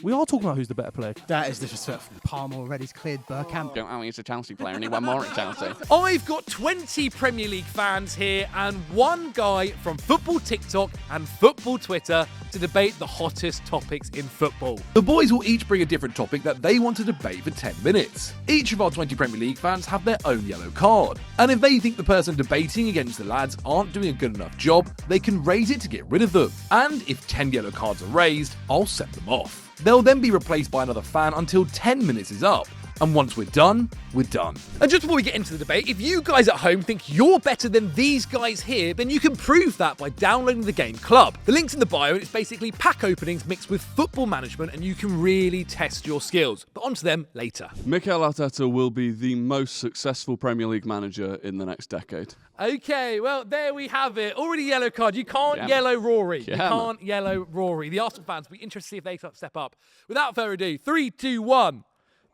We are talking about who's the better player. That is disrespectful. Palmer already's cleared Bergkamp. He's a Chelsea player and he won more at Chelsea. I've got 20 Premier League fans here and one guy from football TikTok and football Twitter to debate the hottest topics in football. The boys will each bring a different topic that they want to debate for 10 minutes. Each of our 20 Premier League fans have their own yellow card. And if they think the person debating against the lads aren't doing a good enough job, they can raise it to get rid of them. And if 10 yellow cards are raised, I'll send them off. They'll then be replaced by another fan until 10 minutes is up. And once we're done, we're done. And just before we get into the debate, if you guys at home think you're better than these guys here, then you can prove that by downloading the game Club. The link's in the bio and it's basically pack openings mixed with football management and you can really test your skills. But onto them later. Mikel Arteta will be the most successful Premier League manager in the next decade. Okay, well, there we have it. Already yellow card. You can't yellow Rory. You can't yellow Rory. The Arsenal fans will be interested to see if they step up. Without further ado, 3, 2, 1.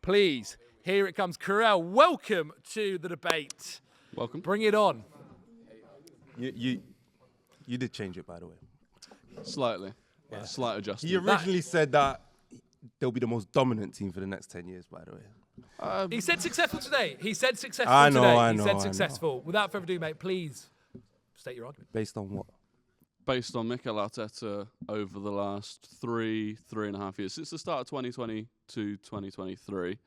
Please, here it comes. Carell, welcome to the debate. Welcome. Bring it on. You did change it, by the way. Slightly. Yeah. Slight adjustment. He originally said that they'll be the most dominant team for the next 10 years, by the way. He said successful today. He said successful I today. know. He said successful. Without further ado, mate, please state your argument. Based on what? Based on Mikel Arteta over the last 3.5 years, since the start of 2020 to 2023,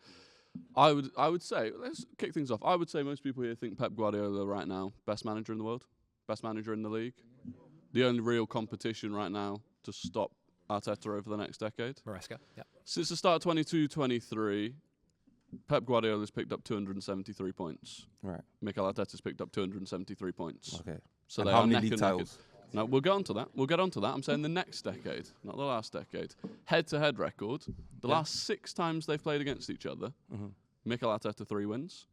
I would say, let's kick things off. I would say most people here think Pep Guardiola right now, best manager in the world, best manager in the league. The only real competition right now to stop Arteta over the next decade. Maresca, yeah. Since the start of 22-23, Pep Guardiola's picked up 273 points. Right. Mikel Arteta's picked up 273 points. Okay. So and they how are many neck league and neck. titles? No, we'll get on to that. We'll get on to that. I'm saying the next decade, not the last decade. Head-to-head record, the last 6 times they've played against each other, Mikel Arteta 3 wins,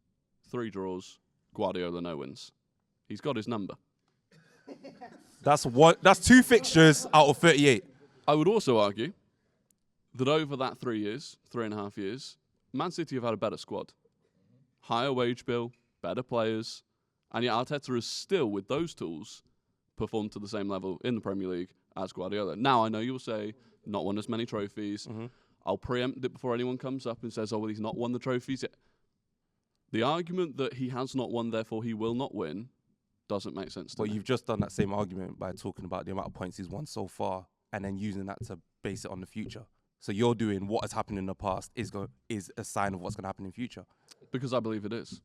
3 draws, Guardiola no wins. He's got his number. That's 2 fixtures out of 38. I would also argue that over that 3.5 years, Man City have had a better squad. Higher wage bill, better players, and yet Arteta has still, with those tools, performed to the same level in the Premier League as Guardiola. Now, I know you'll say, not won as many trophies. I'll preempt it before anyone comes up and says, oh, well, he's not won the trophies yet. The argument that he has not won, therefore he will not win, doesn't make sense to me. But you've just done that same argument by talking about the amount of points he's won so far and then using that to base it on the future. So you're doing what has happened in the past is a sign of what's going to happen in future. Because I believe it is.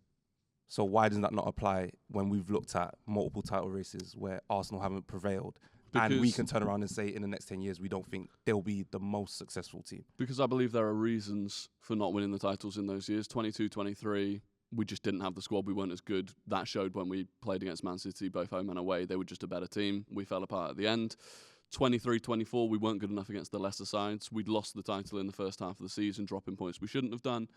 So why does that not apply when we've looked at multiple title races where Arsenal haven't prevailed? Because and we can turn around and say in the next 10 years, we don't think they'll be the most successful team. Because I believe there are reasons for not winning the titles in those years. 22-23, we just didn't have the squad. We weren't as good. That showed when we played against Man City, both home and away. They were just a better team. We fell apart at the end. 23-24, we weren't good enough against the lesser sides. We'd lost the title in the first half of the season, dropping points we shouldn't have done.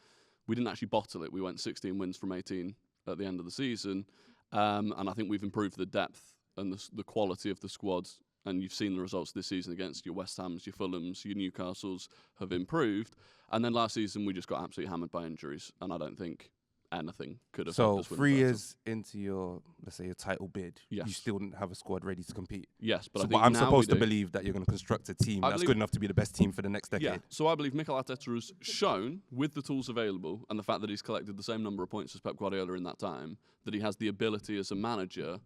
We didn't actually bottle it. We went 16 wins from 18 at the end of the season. And I think we've improved the depth and the quality of the squad. And you've seen the results this season against your West Hams, your Fulhams, your Newcastles have improved. And then last season, we just got absolutely hammered by injuries. And I don't think anything could have helped us win. 3 years into your, let's say, your title bid, yes, you still didn't have a squad ready to compete. Yes, but so I think I'm now supposed we to believe that you're going to construct a team that's good enough to be the best team for the next decade. Yeah, so I believe Mikel Arteta has shown, with the tools available and the fact that he's collected the same number of points as Pep Guardiola in that time, that he has the ability as a manager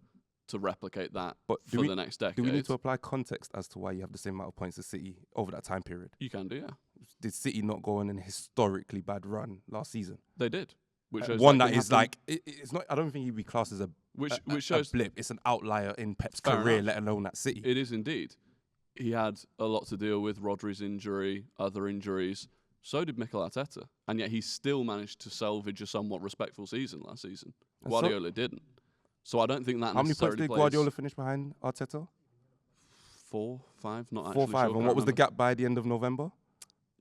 to replicate that for the next decade. Do we need to apply context as to why you have the same amount of points as City over that time period? You can do, yeah. Did City not go on an historically bad run last season? They did. Which shows one that is like, it's not. I don't think he'd be classed as a shows blip. It's an outlier in Pep's career, let alone at City. It is indeed. He had a lot to deal with, Rodri's injury, other injuries. So did Mikel Arteta. And yet he still managed to salvage a somewhat respectful season last season. Guardiola didn't. So I don't think that How many necessarily points did Guardiola finish behind Arteta? 4, 5, not 4, actually 5. sure. And what was the gap by the end of November?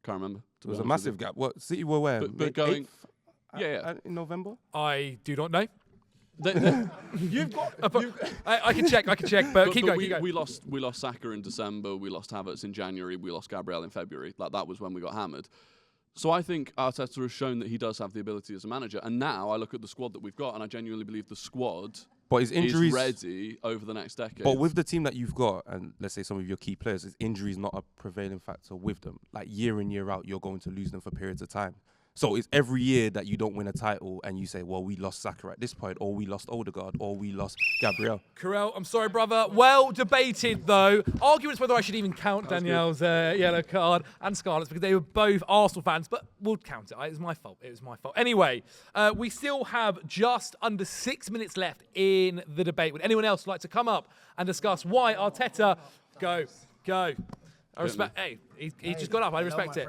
Can't remember. It was a massive gap. What, City were where? But going... 8th? Yeah. In November? I do not know. You've got. I can check, but keep going. We lost Saka in December. We lost Havertz in January. We lost Gabriel in February. That was when we got hammered. So I think Arteta has shown that he does have the ability as a manager. And now I look at the squad that we've got, and I genuinely believe the squad But his injuries is ready over the next decade. But with the team that you've got, and let's say some of your key players, is injuries not a prevailing factor with them? Like year in, year out, you're going to lose them for periods of time. So it's every year that you don't win a title and you say, well, we lost Saka at this point, or we lost Odegaard, or we lost Gabriel. Corel, I'm sorry, brother. Well debated, though. Arguments whether I should even count Danielle's yellow card and Scarlett's, because they were both Arsenal fans, but we'll count it. It was my fault. It was my fault. Anyway, we still have just under 6 minutes left in the debate. Would anyone else like to come up and discuss why Arteta... Go. I respect... Hey, he just got up. I respect it.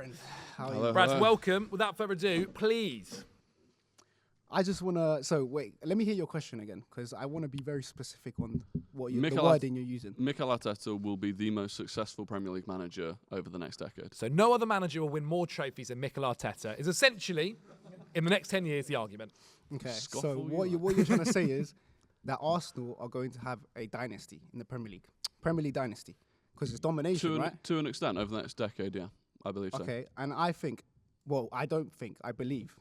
Brad, welcome. Without further ado, please. I just want to... So, wait. Let me hear your question again, because I want to be very specific on what the wording you're using. Mikel Arteta will be the most successful Premier League manager over the next decade. So no other manager will win more trophies than Mikel Arteta is essentially, in the next 10 years, the argument. Okay. So what you're trying to say is that Arsenal are going to have a dynasty in the Premier League. Premier League dynasty. Because it's domination, right? To an extent, over the next decade, yeah. I believe so. Okay, and I think, well, I don't think, I believe,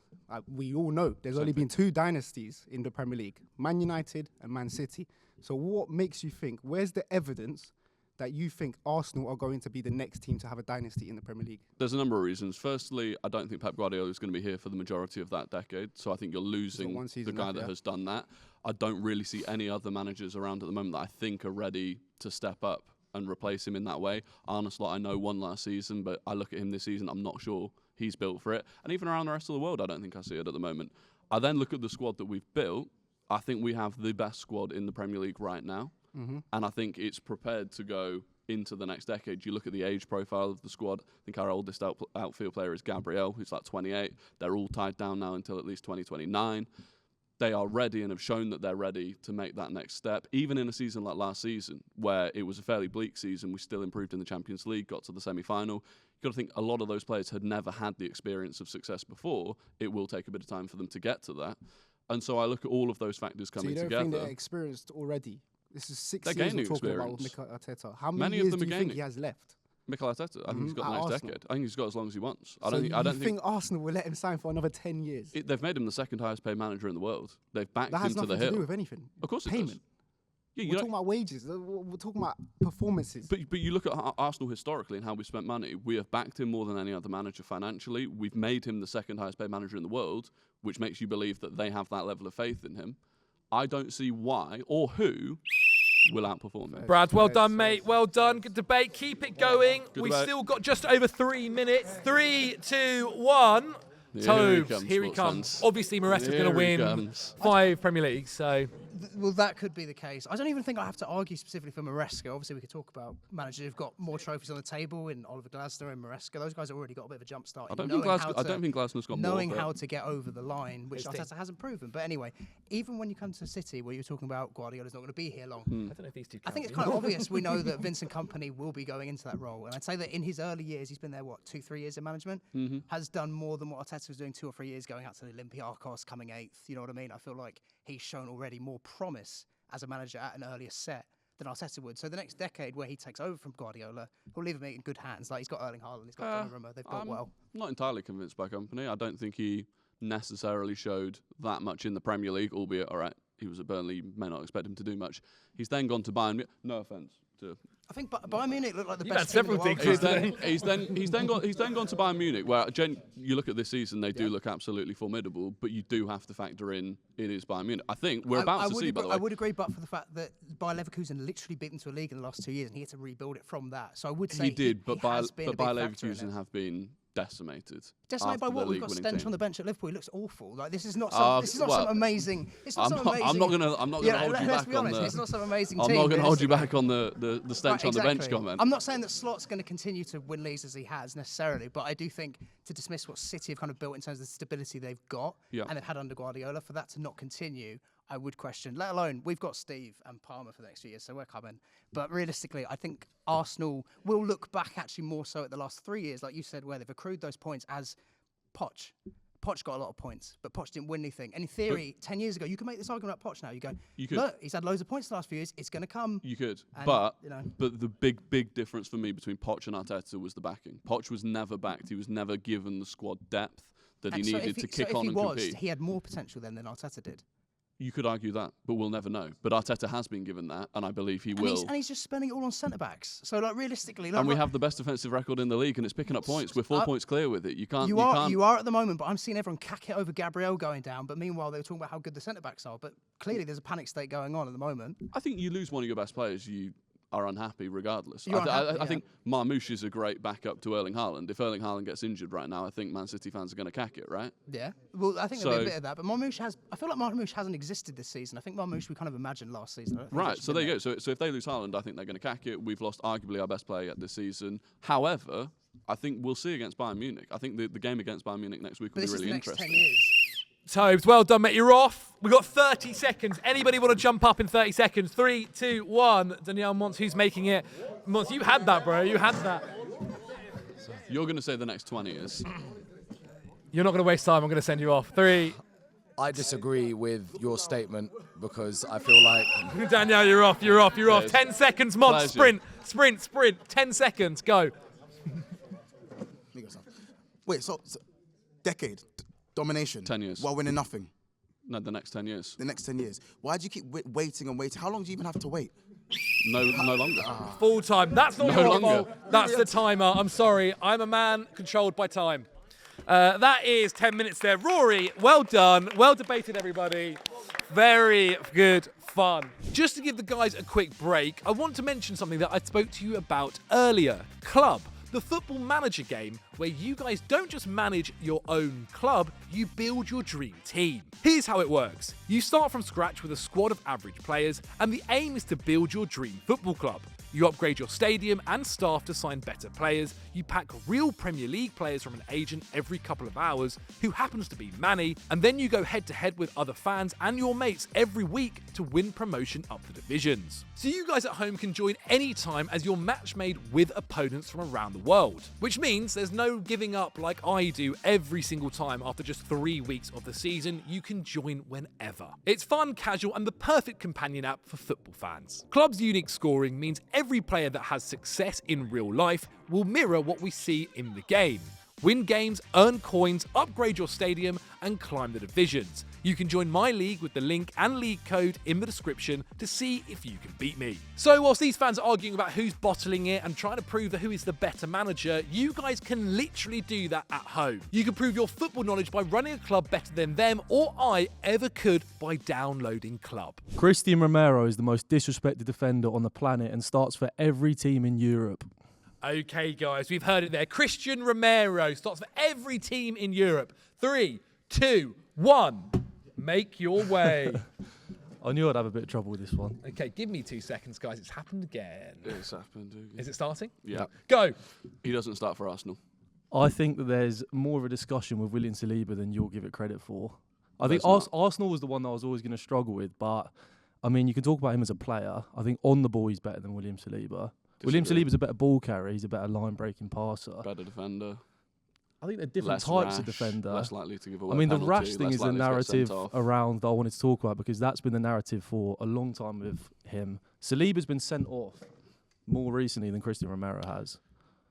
we all know there's only been 2 dynasties in the Premier League, Man United and Man City. So what makes you think, where's the evidence that you think Arsenal are going to be the next team to have a dynasty in the Premier League? There's a number of reasons. Firstly, I don't think Pep Guardiola is going to be here for the majority of that decade, so I think you're losing the guy that has done that. I don't really see any other managers around at the moment that I think are ready to step up and replace him in that way. Arne Slot, I know, won last season, but I look at him this season, I'm not sure he's built for it. And even around the rest of the world, I don't think I see it at the moment. I then look at the squad that we've built. I think we have the best squad in the Premier League right now. Mm-hmm. And I think it's prepared to go into the next decade. You look at the age profile of the squad. I think our oldest outfield player is Gabriel, who's like 28. They're all tied down now until at least 2029. They are ready and have shown that they're ready to make that next step. Even in a season like last season, where it was a fairly bleak season, we still improved in the Champions League, got to the semi-final. You've got to think a lot of those players had never had the experience of success before. It will take a bit of time for them to get to that. And so I look at all of those factors coming together. So you don't think they're experienced already? This is 6 years we're talking about with Mikel Arteta. How many years of them do you think he has left? Mikel Arteta, I think he's got the next decade. I think he's got as long as he wants. I don't think Arsenal will let him sign for another 10 years? They've made him the second highest paid manager in the world. They've backed him to the hill. That has nothing to do with anything. Of course it Payment. does. Yeah, we're talking about wages. We're talking about performances. But you look at Arsenal historically and how we spent money. We have backed him more than any other manager financially. We've made him the second highest paid manager in the world, which makes you believe that they have that level of faith in him. I don't see why or who will outperform him. Brad, well done, mate. Well done. Good debate. Keep it going. We've still got just over 3 minutes. 3, 2, 1. Tobes, here he comes. Obviously, Maresca's going to win 5 Premier Leagues, so... Well, that could be the case. I don't even think I have to argue specifically for Maresca. Obviously, we could talk about managers who've got more trophies on the table in Oliver Glasner and Maresca. Those guys have already got a bit of a jump start. I don't think Glasner's got more. Knowing how to get over the line, which Arteta hasn't proven. But anyway, even when you come to City, where you're talking about Guardiola's not going to be here long. I don't know if these two count. I think it's kind of obvious. We know that Vincent Kompany will be going into that role. And I'd say that in his early years, he's been there, 2-3 years in management, has done more than what Arteta was doing 2 or 3 years, going out to the Olympiacos, coming 8th. You know what I mean? I feel like he's shown already more promise as a manager at an earlier set than Arteta would. So the next decade where he takes over from Guardiola, he'll leave him in good hands. Like, he's got Erling Haaland, he's got Donnarumma, they've built well. I'm not entirely convinced by Kompany. I don't think he necessarily showed that much in the Premier League, albeit, all right, he was at Burnley, you may not expect him to do much. He's then gone to Bayern. No offence to... I think Bayern Munich looked like the You've best had team in several the world. He's then gone to Bayern Munich, where you look at this season, they do look absolutely formidable, but you do have to factor in it is Bayern Munich. I think we're about to see, by the way. I would agree, but for the fact that Bayer Leverkusen literally beat them to a league in the last 2 years, and he had to rebuild it from that. So I would say he did, but Bayer Leverkusen have been decimated. Decimated by what? We've got Stench on the bench at Liverpool. He looks awful. Like, this is not some amazing. It's not some amazing. I'm not gonna hold you back on the. It's not some amazing I'm team. not gonna hold you back on the Stench on the bench comment. I'm not saying that Slot's going to continue to win leagues as he has necessarily, but I do think to dismiss what City have kind of built in terms of the stability they've got and they've had under Guardiola, for that to not continue, I would question. Let alone, we've got Steve and Palmer for the next few years, so we're coming. But realistically, I think Arsenal will look back actually more so at the last 3 years, like you said, where they've accrued those points as Poch. Poch got a lot of points, but Poch didn't win anything. And in theory, 10 years ago, you can make this argument about Poch now. You go, look, he's had loads of points the last few years. It's going to come. You could. But the big difference for me between Poch and Arteta was the backing. Poch was never backed. He was never given the squad depth that he needed to kick on and compete. He had more potential then than Arteta did. You could argue that, but we'll never know. But Arteta has been given that, and I believe he will. And he's just spending it all on centre-backs. So, like, realistically... Like, and we have the best defensive record in the league, and it's picking up points. We're 4 points clear with it. You can't... You are at the moment, but I'm seeing everyone cack it over Gabriel going down. But meanwhile, they were talking about how good the centre-backs are. But clearly, there's a panic state going on at the moment. I think you lose one of your best players, you are unhappy regardless. I think Marmoush is a great backup to Erling Haaland. If Erling Haaland gets injured right now, I think Man City fans are going to cack it, right? Yeah. Well, I think there'll be a bit of that. But Marmoush I feel like Marmoush hasn't existed this season. I think Marmoush we kind of imagined last season. Right, so there you go. So if they lose Haaland, I think they're going to cack it. We've lost arguably our best player yet this season. However, I think we'll see against Bayern Munich. I think the game against Bayern Munich next week will be really interesting. 10 years. Tobes, well done, mate. You're off. We've got 30 seconds. Anybody want to jump up in 30 seconds? 3, 2, 1. Danielle Mons, who's making it? Mons, you had that, bro. You had that. You're going to say the next 20 years. You're not going to waste time. I'm going to send you off. 3. I disagree with your statement because I feel like... Danielle, you're off. You're off. You're off. 10 seconds, Mons. Pleasure. Sprint. 10 seconds. Go. Wait, so decade, domination. 10 years. While winning nothing. No, the next 10 years. The next 10 years. Why do you keep waiting and waiting? How long do you even have to wait? No longer. Full time. That's not No your longer. fault. That's the timer. I'm sorry. I'm a man controlled by time. That is 10 minutes there. Rory, well done. Well debated, everybody. Very good fun. Just to give the guys a quick break, I want to mention something that I spoke to you about earlier. Club. The Football Manager game, where you guys don't just manage your own club, you build your dream team. Here's how it works. You start from scratch with a squad of average players, and the aim is to build your dream football club. You upgrade your stadium and staff to sign better players. You pack real Premier League players from an agent every couple of hours, who happens to be Manny, and then you go head-to-head with other fans and your mates every week to win promotion up the divisions. So you guys at home can join anytime as you're match made with opponents from around the world, which means there's no giving up like I do every single time after just 3 weeks of the season. You can join whenever. It's fun, casual, and the perfect companion app for football fans. Club's unique scoring means every player that has success in real life will mirror what we see in the game. Win games, earn coins, upgrade your stadium, and climb the divisions. You can join my league with the link and league code in the description to see if you can beat me. So whilst these fans are arguing about who's bottling it and trying to prove who is the better manager, you guys can literally do that at home. You can prove your football knowledge by running a club better than them or I ever could by downloading Club. Cristian Romero is the most disrespected defender on the planet and starts for every team in Europe. Okay, guys, we've heard it there. Cristian Romero starts for every team in Europe. 3, 2, 1. Make your way. I knew I'd have a bit of trouble with this one. Okay, give me 2 seconds, guys. It's happened again. It's happened again. Is it starting? Yeah. Go. He doesn't start for Arsenal. I think that there's more of a discussion with William Saliba than you'll give it credit for. I think There's not. Arsenal was the one that I was always going to struggle with, but I mean, you can talk about him as a player. I think on the ball he's better than William Saliba. William Saliba's a better ball carrier. He's a better line-breaking passer. Better defender. I think they're different Less types of rash, defender. Less likely to give away I mean, the penalty, rash thing less is the likely to get narrative sent off. around that I wanted to talk about because that's been the narrative for a long time with him. Saliba's been sent off more recently than Cristian Romero has.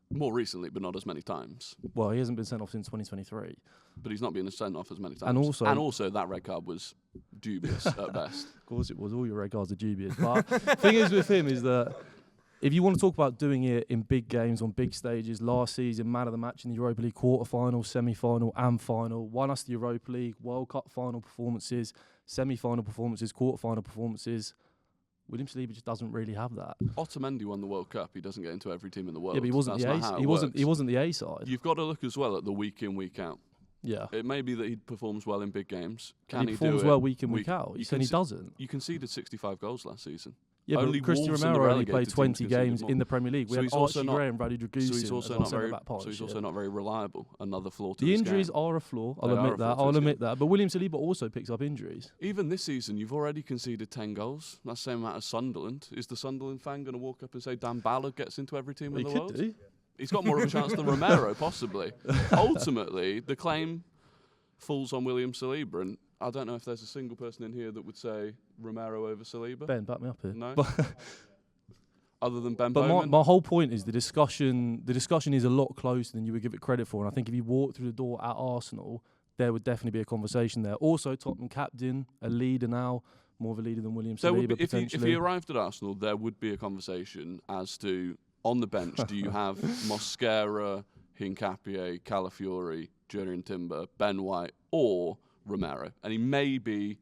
More recently, but not as many times. Well, he hasn't been sent off since 2023. But he's not been sent off as many times. And also that red card was dubious at best. Of course it was. All your red cards are dubious. But the thing is with him is that if you want to talk about doing it in big games, on big stages, last season, man of the match in the Europa League quarter-final, semi-final and final, won us the Europa League, World Cup final performances, semi-final performances, quarter-final performances. William Saliba just doesn't really have that. Otamendi won the World Cup. He doesn't get into every team in the world. Yeah, but he wasn't That's the A. not how it He wasn't works. the A side. You've got to look as well at the week in, week out. Yeah. It may be that he performs well in big games. He performs well week in, week out. You're saying he doesn't? You conceded 65 goals last season. Yeah, Only but Cristian Wolves and the Romero only played relegated 20 teams games conceded more. in the Premier League. We So had he's also Archie not- Gray and Bradley So Dragusin he's also as our not very. centre-back So he's partnership. also not very reliable. Another flaw to The his injuries game. are a flaw. I'll They are admit a that. flaw to I'll his admit that. But William Saliba also picks up injuries. Even this season, you've already conceded 10 goals. That's the same amount as Sunderland. Is the Sunderland fan going to walk up and say Dan Ballard gets into every team in the world? do. He's got more of a chance than Romero, possibly. Ultimately, the claim falls on William Saliba, and I don't know if there's a single person in here that would say Romero over Saliba. Ben, back me up here. No. Other than Ben But Bowman. my whole point is the discussion is a lot closer than you would give it credit for. And I think if you walk through the door at Arsenal, there would definitely be a conversation there. Also, Tottenham captain, a leader now, more of a leader than William Saliba potentially. If he arrived at Arsenal, there would be a conversation as to, on the bench, do you have Mosquera, Hincapié, Calafiori, Jurriën Timber, Ben White, or Romero? And he maybe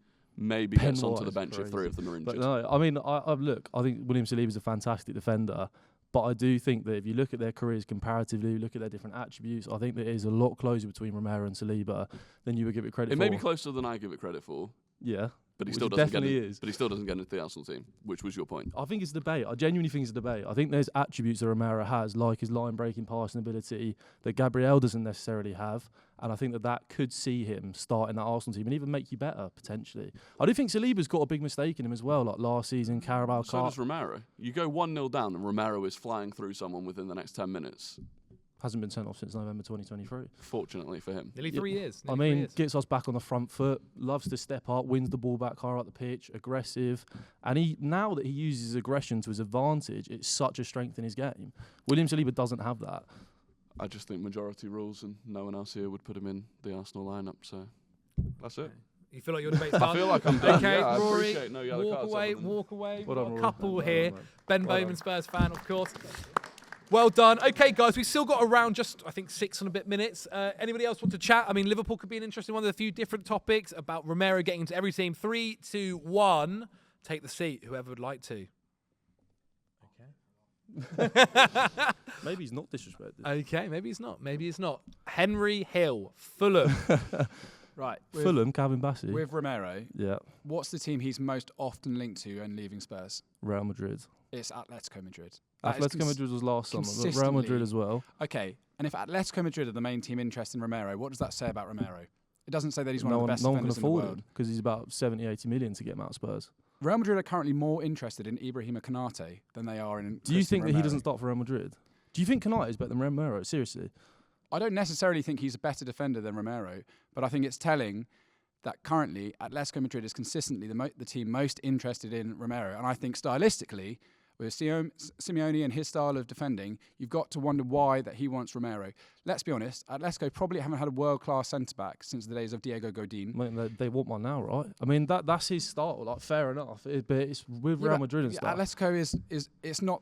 gets onto the bench if three of them are injured. But no, I mean, I think William Saliba is a fantastic defender. But I do think that if you look at their careers comparatively, look at their different attributes, I think there is a lot closer between Romero and Saliba than you would give it credit for. It may be closer than I give it credit for. Yeah. But he still doesn't get into the Arsenal team, which was your point. I think it's a debate. I genuinely think it's a debate. I think there's attributes that Romero has, like his line-breaking passing ability, that Gabriel doesn't necessarily have. And I think that could see him start in that Arsenal team and even make you better, potentially. I do think Saliba's got a big mistake in him as well, like last season, Carabao Cup. So does Romero. You go 1-0 down and Romero is flying through someone within the next 10 minutes. Hasn't been sent off since November 2023. Fortunately for him. Nearly 3 years. I mean, gets us back on the front foot, loves to step up, wins the ball back higher up the pitch, aggressive. And now that he uses his aggression to his advantage, it's such a strength in his game. William Saliba doesn't have that. I just think majority rules and no one else here would put him in the Arsenal lineup, so that's it. You feel like your debate's done? I feel like I'm done. Okay, yeah, Rory, no yellow walk cards away. We've Well got done, a couple Rory. here. Well done, Ben well Bowman, done. Spurs fan, of course. Well done. Okay, guys, we've still got around just, I think, 6 and a bit minutes. Anybody else want to chat? I mean, Liverpool could be an interesting one. There's a few different topics about Romero getting into every team. 3, 2, 1. Take the seat, whoever would like to. Maybe he's not disrespected. Okay, maybe he's not. Maybe he's not. Henry Hill, Fulham. Right. Fulham, Calvin Bassey. With Romero, Yeah, what's the team he's most often linked to and leaving Spurs? Real Madrid. It's Atletico Madrid. That is Atletico Madrid was last summer, but Real consistently- Madrid as well. Okay, and if Atletico Madrid are the main team interested in Romero, what does that say about Romero? It doesn't say that he's one No of the one, best no one can defenders in the afford world. him because he's about 70, 80 million to get him out of Spurs. Real Madrid are currently more interested in Ibrahima Konate than they are in. Do you Cristian think that he Romero. doesn't start for Real Madrid? Do you think Konate is better than Romero? Seriously? I don't necessarily think he's a better defender than Romero, but I think it's telling that currently Atletico Madrid is consistently the team most interested in Romero. And I think stylistically, with Simeone and his style of defending, you've got to wonder why that he wants Romero. Let's be honest, Atletico probably haven't had a world-class centre-back since the days of Diego Godin. I mean, they want one now, right? I mean, that's his style. Like, fair enough. But it's with Real Madrid and stuff. Atletico is it's not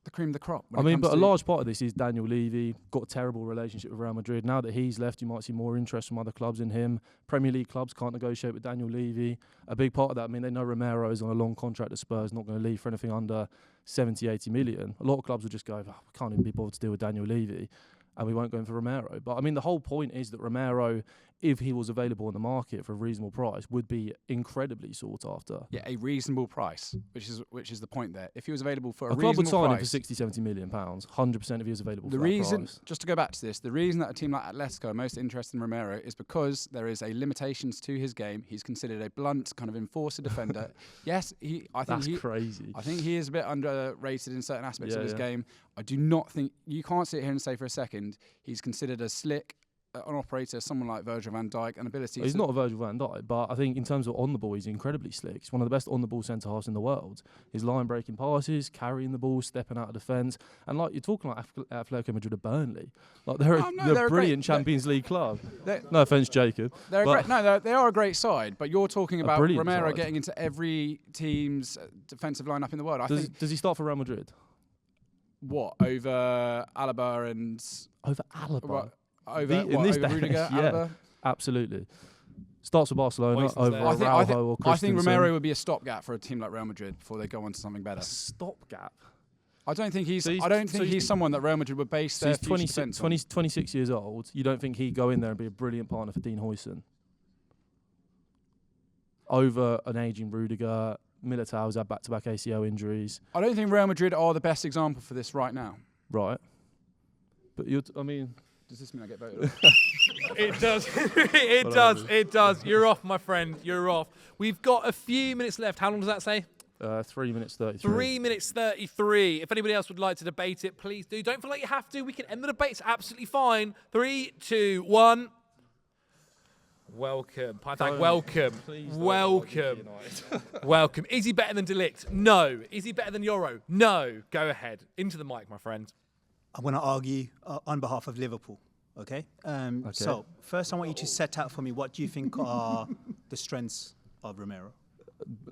the cream of the crop. I mean, but a large part of this is Daniel Levy, got a terrible relationship with Real Madrid. Now that he's left, you might see more interest from other clubs in him. Premier League clubs can't negotiate with Daniel Levy. A big part of that, I mean, they know Romero is on a long contract at Spurs, not going to leave for anything under 70, 80 million. A lot of clubs will just go, we can't even be bothered to deal with Daniel Levy, and we won't go in for Romero. But I mean, the whole point is that Romero, if he was available on the market for a reasonable price, would be incredibly sought after. Yeah, a reasonable price, which is the point there. If he was available for a club would reasonable sign him for price, 60, 70 million pounds, 100% if he was available the for reason, that price. just to go back to this, the reason that a team like Atletico are most interested in Romero is because there is a limitations to his game. He's considered a blunt kind of enforcer defender. Yes, That's crazy. I think he is a bit underrated in certain aspects of his Yeah. game. I do not think you can't sit here and say for a second he's considered a slick an operator, someone like Virgil van Dijk, an ability. He's not a Virgil van Dijk, but I think in terms of on the ball, he's incredibly slick. He's one of the best on the ball centre halves in the world. His line breaking passes, carrying the ball, stepping out of defence, and like you're talking like Atletico Madrid or Burnley, like they're a brilliant Champions League club. No offence, Jacob. They are a great side, but you're talking about Romero side. getting into every team's defensive lineup in the world. Does he start for Real Madrid? What over Alaba and over Alaba? Over Rudiger, Alaba? Absolutely. Starts with Barcelona over Araujo or Christensen. I think Romero would be a stopgap for a team like Real Madrid before they go on to something better. A stopgap? I don't think he's someone that Real Madrid would base their future defence on. 26 years old. You don't think he'd go in there and be a brilliant partner for Dean Huijsen? Over an ageing Rudiger, Militao's had back-to-back ACL injuries. I don't think Real Madrid are the best example for this right now. Right. But I mean... Does this mean I get voted off? It does. It does. It does. You're off, my friend. You're off. We've got a few minutes left. How long does that say? 3 minutes 33. 3 minutes 33. If anybody else would like to debate it, please do. Don't feel like you have to. We can end the debate. It's absolutely fine. 3, 2, 1. Welcome. Welcome. Welcome. Welcome. Is he better than De Ligt? No. Is he better than Euro? No. Go ahead. Into the mic, my friend. I'm going to argue on behalf of Liverpool. Okay. So first, I want you to set out for me what do you think are the strengths of Romero.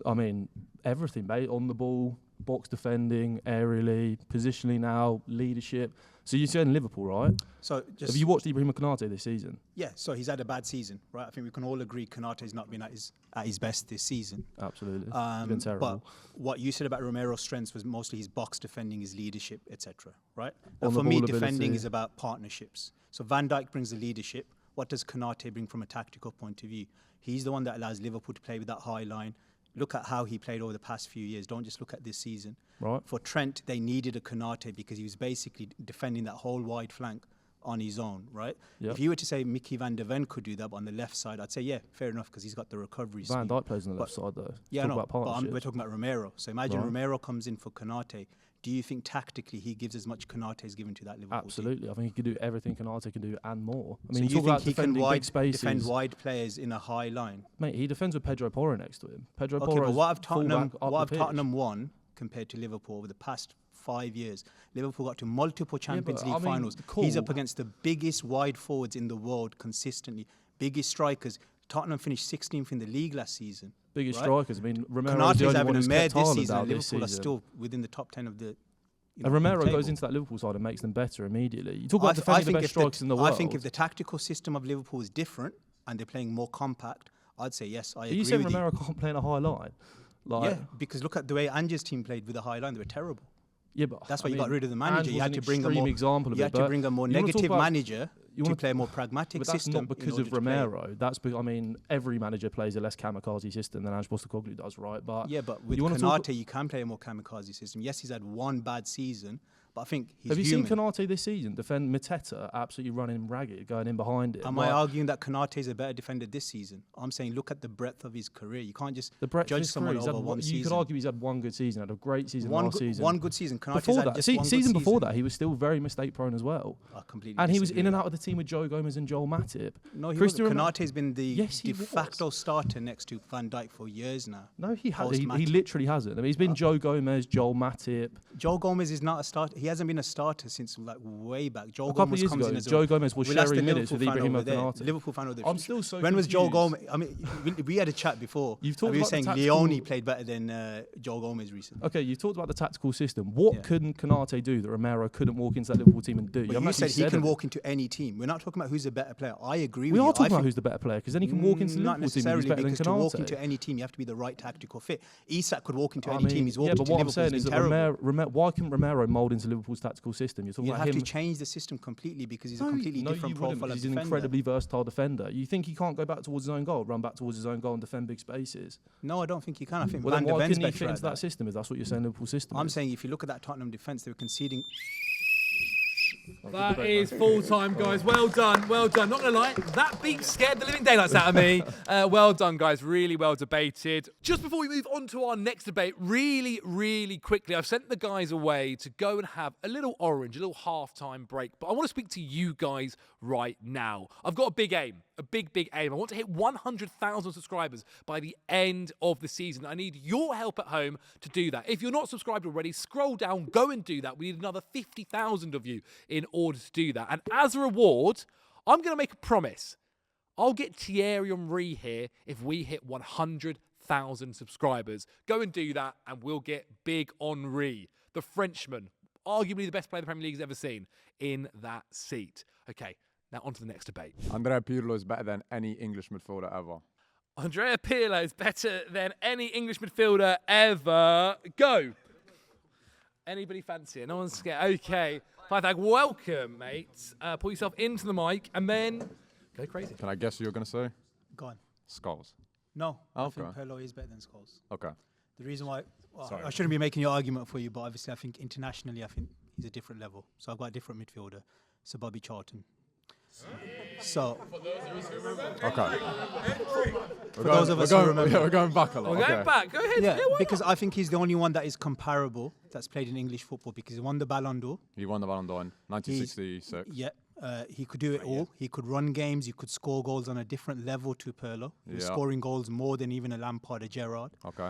I mean, everything, mate. On the ball, box defending, aerially, positionally now, leadership. So you're saying Liverpool, right? So have you watched Ibrahima Konate this season? Yeah. So he's had a bad season, right? I think we can all agree Konate's not been at his best this season. Absolutely. It's been terrible. But what you said about Romero's strengths was mostly his box defending, his leadership, etc. Right? On For the me, ball defending ability. is about partnerships. So Van Dijk brings the leadership. What does Konate bring from a tactical point of view? He's the one that allows Liverpool to play with that high line. Look at how he played over the past few years. Don't just look at this season. Right. For Trent, they needed a Konate because he was basically defending that whole wide flank on his own, right? Yep. If you were to say Mickey van der Ven could do that, but on the left side, I'd say, yeah, fair enough, because he's got the recovery Van speed. Dijk plays on the left side, though. Yeah, Talk no, about but partnerships. we're talking about Romero. So imagine Right. Romero comes in for Konate. Do you think tactically he gives as much Konate as given to that Liverpool team? Absolutely. I think he could do everything Konate can do and more. I So mean, you talk think about he can defending big spaces. defend wide players in a high line? Mate, he defends with Pedro Porro next to him. Pedro Okay, Porro but is what have Tottenham, fullback up what the have pitch. Tottenham won compared to Liverpool over the past 5 years? Liverpool got to multiple Champions but, League I mean, finals. cool. He's up against the biggest wide forwards in the world consistently, biggest strikers. Tottenham finished 16th in the league last season. Biggest right? strikers. I mean, Romero is Konate's the only having one a who's mare kept this Haaland season. out And this Liverpool are season. still within the top 10 of the. And Romero table. goes into that Liverpool side and makes them better immediately. You talk about defending the best strikers in the world. I think if the tactical system of Liverpool is different and they're playing more compact, I'd say yes, I agree with you. Are you saying Romero can't play in a high line? Yeah, because look at the way Ange's team played with a high line; they were terrible. Yeah, but That's why you got rid of the manager. Ange You had was to an bring a extreme more example of you it, had to but bring a more you wanna talk negative about- manager to play a more pragmatic But that's system. not in because order of to play. Romero. That's I mean, every manager plays a less kamikaze system than Ange Postecoglou does, right? But Yeah, but with you wanna talk- Konate, you can play a more kamikaze system. Yes, he's had one bad season, but I think he's Have you human. seen Konate this season defend Mateta absolutely running ragged, going in behind it? Am I arguing that Konate is a better defender this season? I'm saying look at the breadth of his career. You can't just the breadth of judge his someone career, he's over had one you season. could argue he's had one good season, had a great season last season. One good season. Konate's Before had that, just one good season before season. that, he was still very mistake prone as well. I completely And he was disagree in and with out of the team with Joe Gomez and Joel Matip. No, he Cristian wasn't. Romero- Konate's been the Yes, he de was. facto starter next to Van Dijk for years now. No, he hasn't. He Post-Matip. literally hasn't. I mean, he's been Joe Gomez, Joel Matip. Joe Gomez is not a starter. He hasn't been a starter since like way back. Joe A couple of Gomez years comes ago, in as Joe a, Gomez was Well, that's the sharing minutes with Liverpool fan Ibrahima over there. Konate. Liverpool fan over there. I'm still so When was Joe confused. Gomez? I mean, we had a chat before. You've talked we were about the saying tactical- Leone played better than Joe Gomez recently. Okay, you talked about the tactical system. What Yeah. couldn't Konate do that Romero couldn't walk into that Liverpool team and do? But haven't you actually said he can it. walk into any team. We're not talking about who's a better player. I agree We with you. are I talking about think- who's the better player because then he can walk into the Not Liverpool team and he's necessarily, better than because to walk Konate. into any team, you have to be the right tactical fit. Isak could walk into I any team. mean, He's walked yeah, but into what I'm Liverpool. saying He's is that been terrible. why can Romero mould into Liverpool's tactical system? You're talking You about have him. to change the system completely because he's a No, completely no, different you wouldn't, profile because of he's an defender. incredibly versatile defender. You think he can't go back towards his own goal, run back towards his own goal and defend big spaces? No, I don't think he can. I think Well, Van then der why Ven's couldn't he better fit at into that system if that's what you're saying Liverpool system I'm is? saying if you look at that Tottenham defence, they were conceding. That is full time, guys. Well done, well done. Not gonna lie, that beat scared the living daylights out of me. Well done, guys. Really well debated. Just before we move on to our next debate, really quickly, I've sent the guys away to go and have a little orange, a little halftime break. But I want to speak to you guys right now. I've got a big aim, a big aim. I want to hit 100,000 subscribers by the end of the season. I need your help at home to do that. If you're not subscribed already, scroll down, go and do that. We need another 50,000 of you in order to do that. And as a reward, I'm going to make a promise. I'll get Thierry Henry here if we hit 100,000 subscribers. Go and do that and we'll get Big Henry, the Frenchman, arguably the best player the Premier League has ever seen, in that seat. Okay, now on to the next debate. Andrea Pirlo is better than any English midfielder ever. Andrea Pirlo is better than any English midfielder ever. Go. Anybody fancy it? No one's scared. Okay. Pythag, welcome, mate. Put yourself into the mic and then go crazy. Can I guess what you're going to say? Go on. Scholes. No, I think Okay. Pirlo is better than Scholes. Okay. The reason why, well, Sorry. I shouldn't be making your argument for you, but obviously I think internationally, I think he's a different level. So I've got a different midfielder. So Bobby Charlton. So Okay. for those of us who remember, Yeah, we're going back a lot. We're okay. going back. Go ahead. yeah, why because I think he's the only one that is comparable that's played in English football because he won the Ballon d'Or. He won the Ballon d'Or in 1966. Yeah, he could do it all. He could run games. He could score goals on a different level to Pirlo. He was Yeah. scoring goals more than even a Lampard or Gerrard. Okay.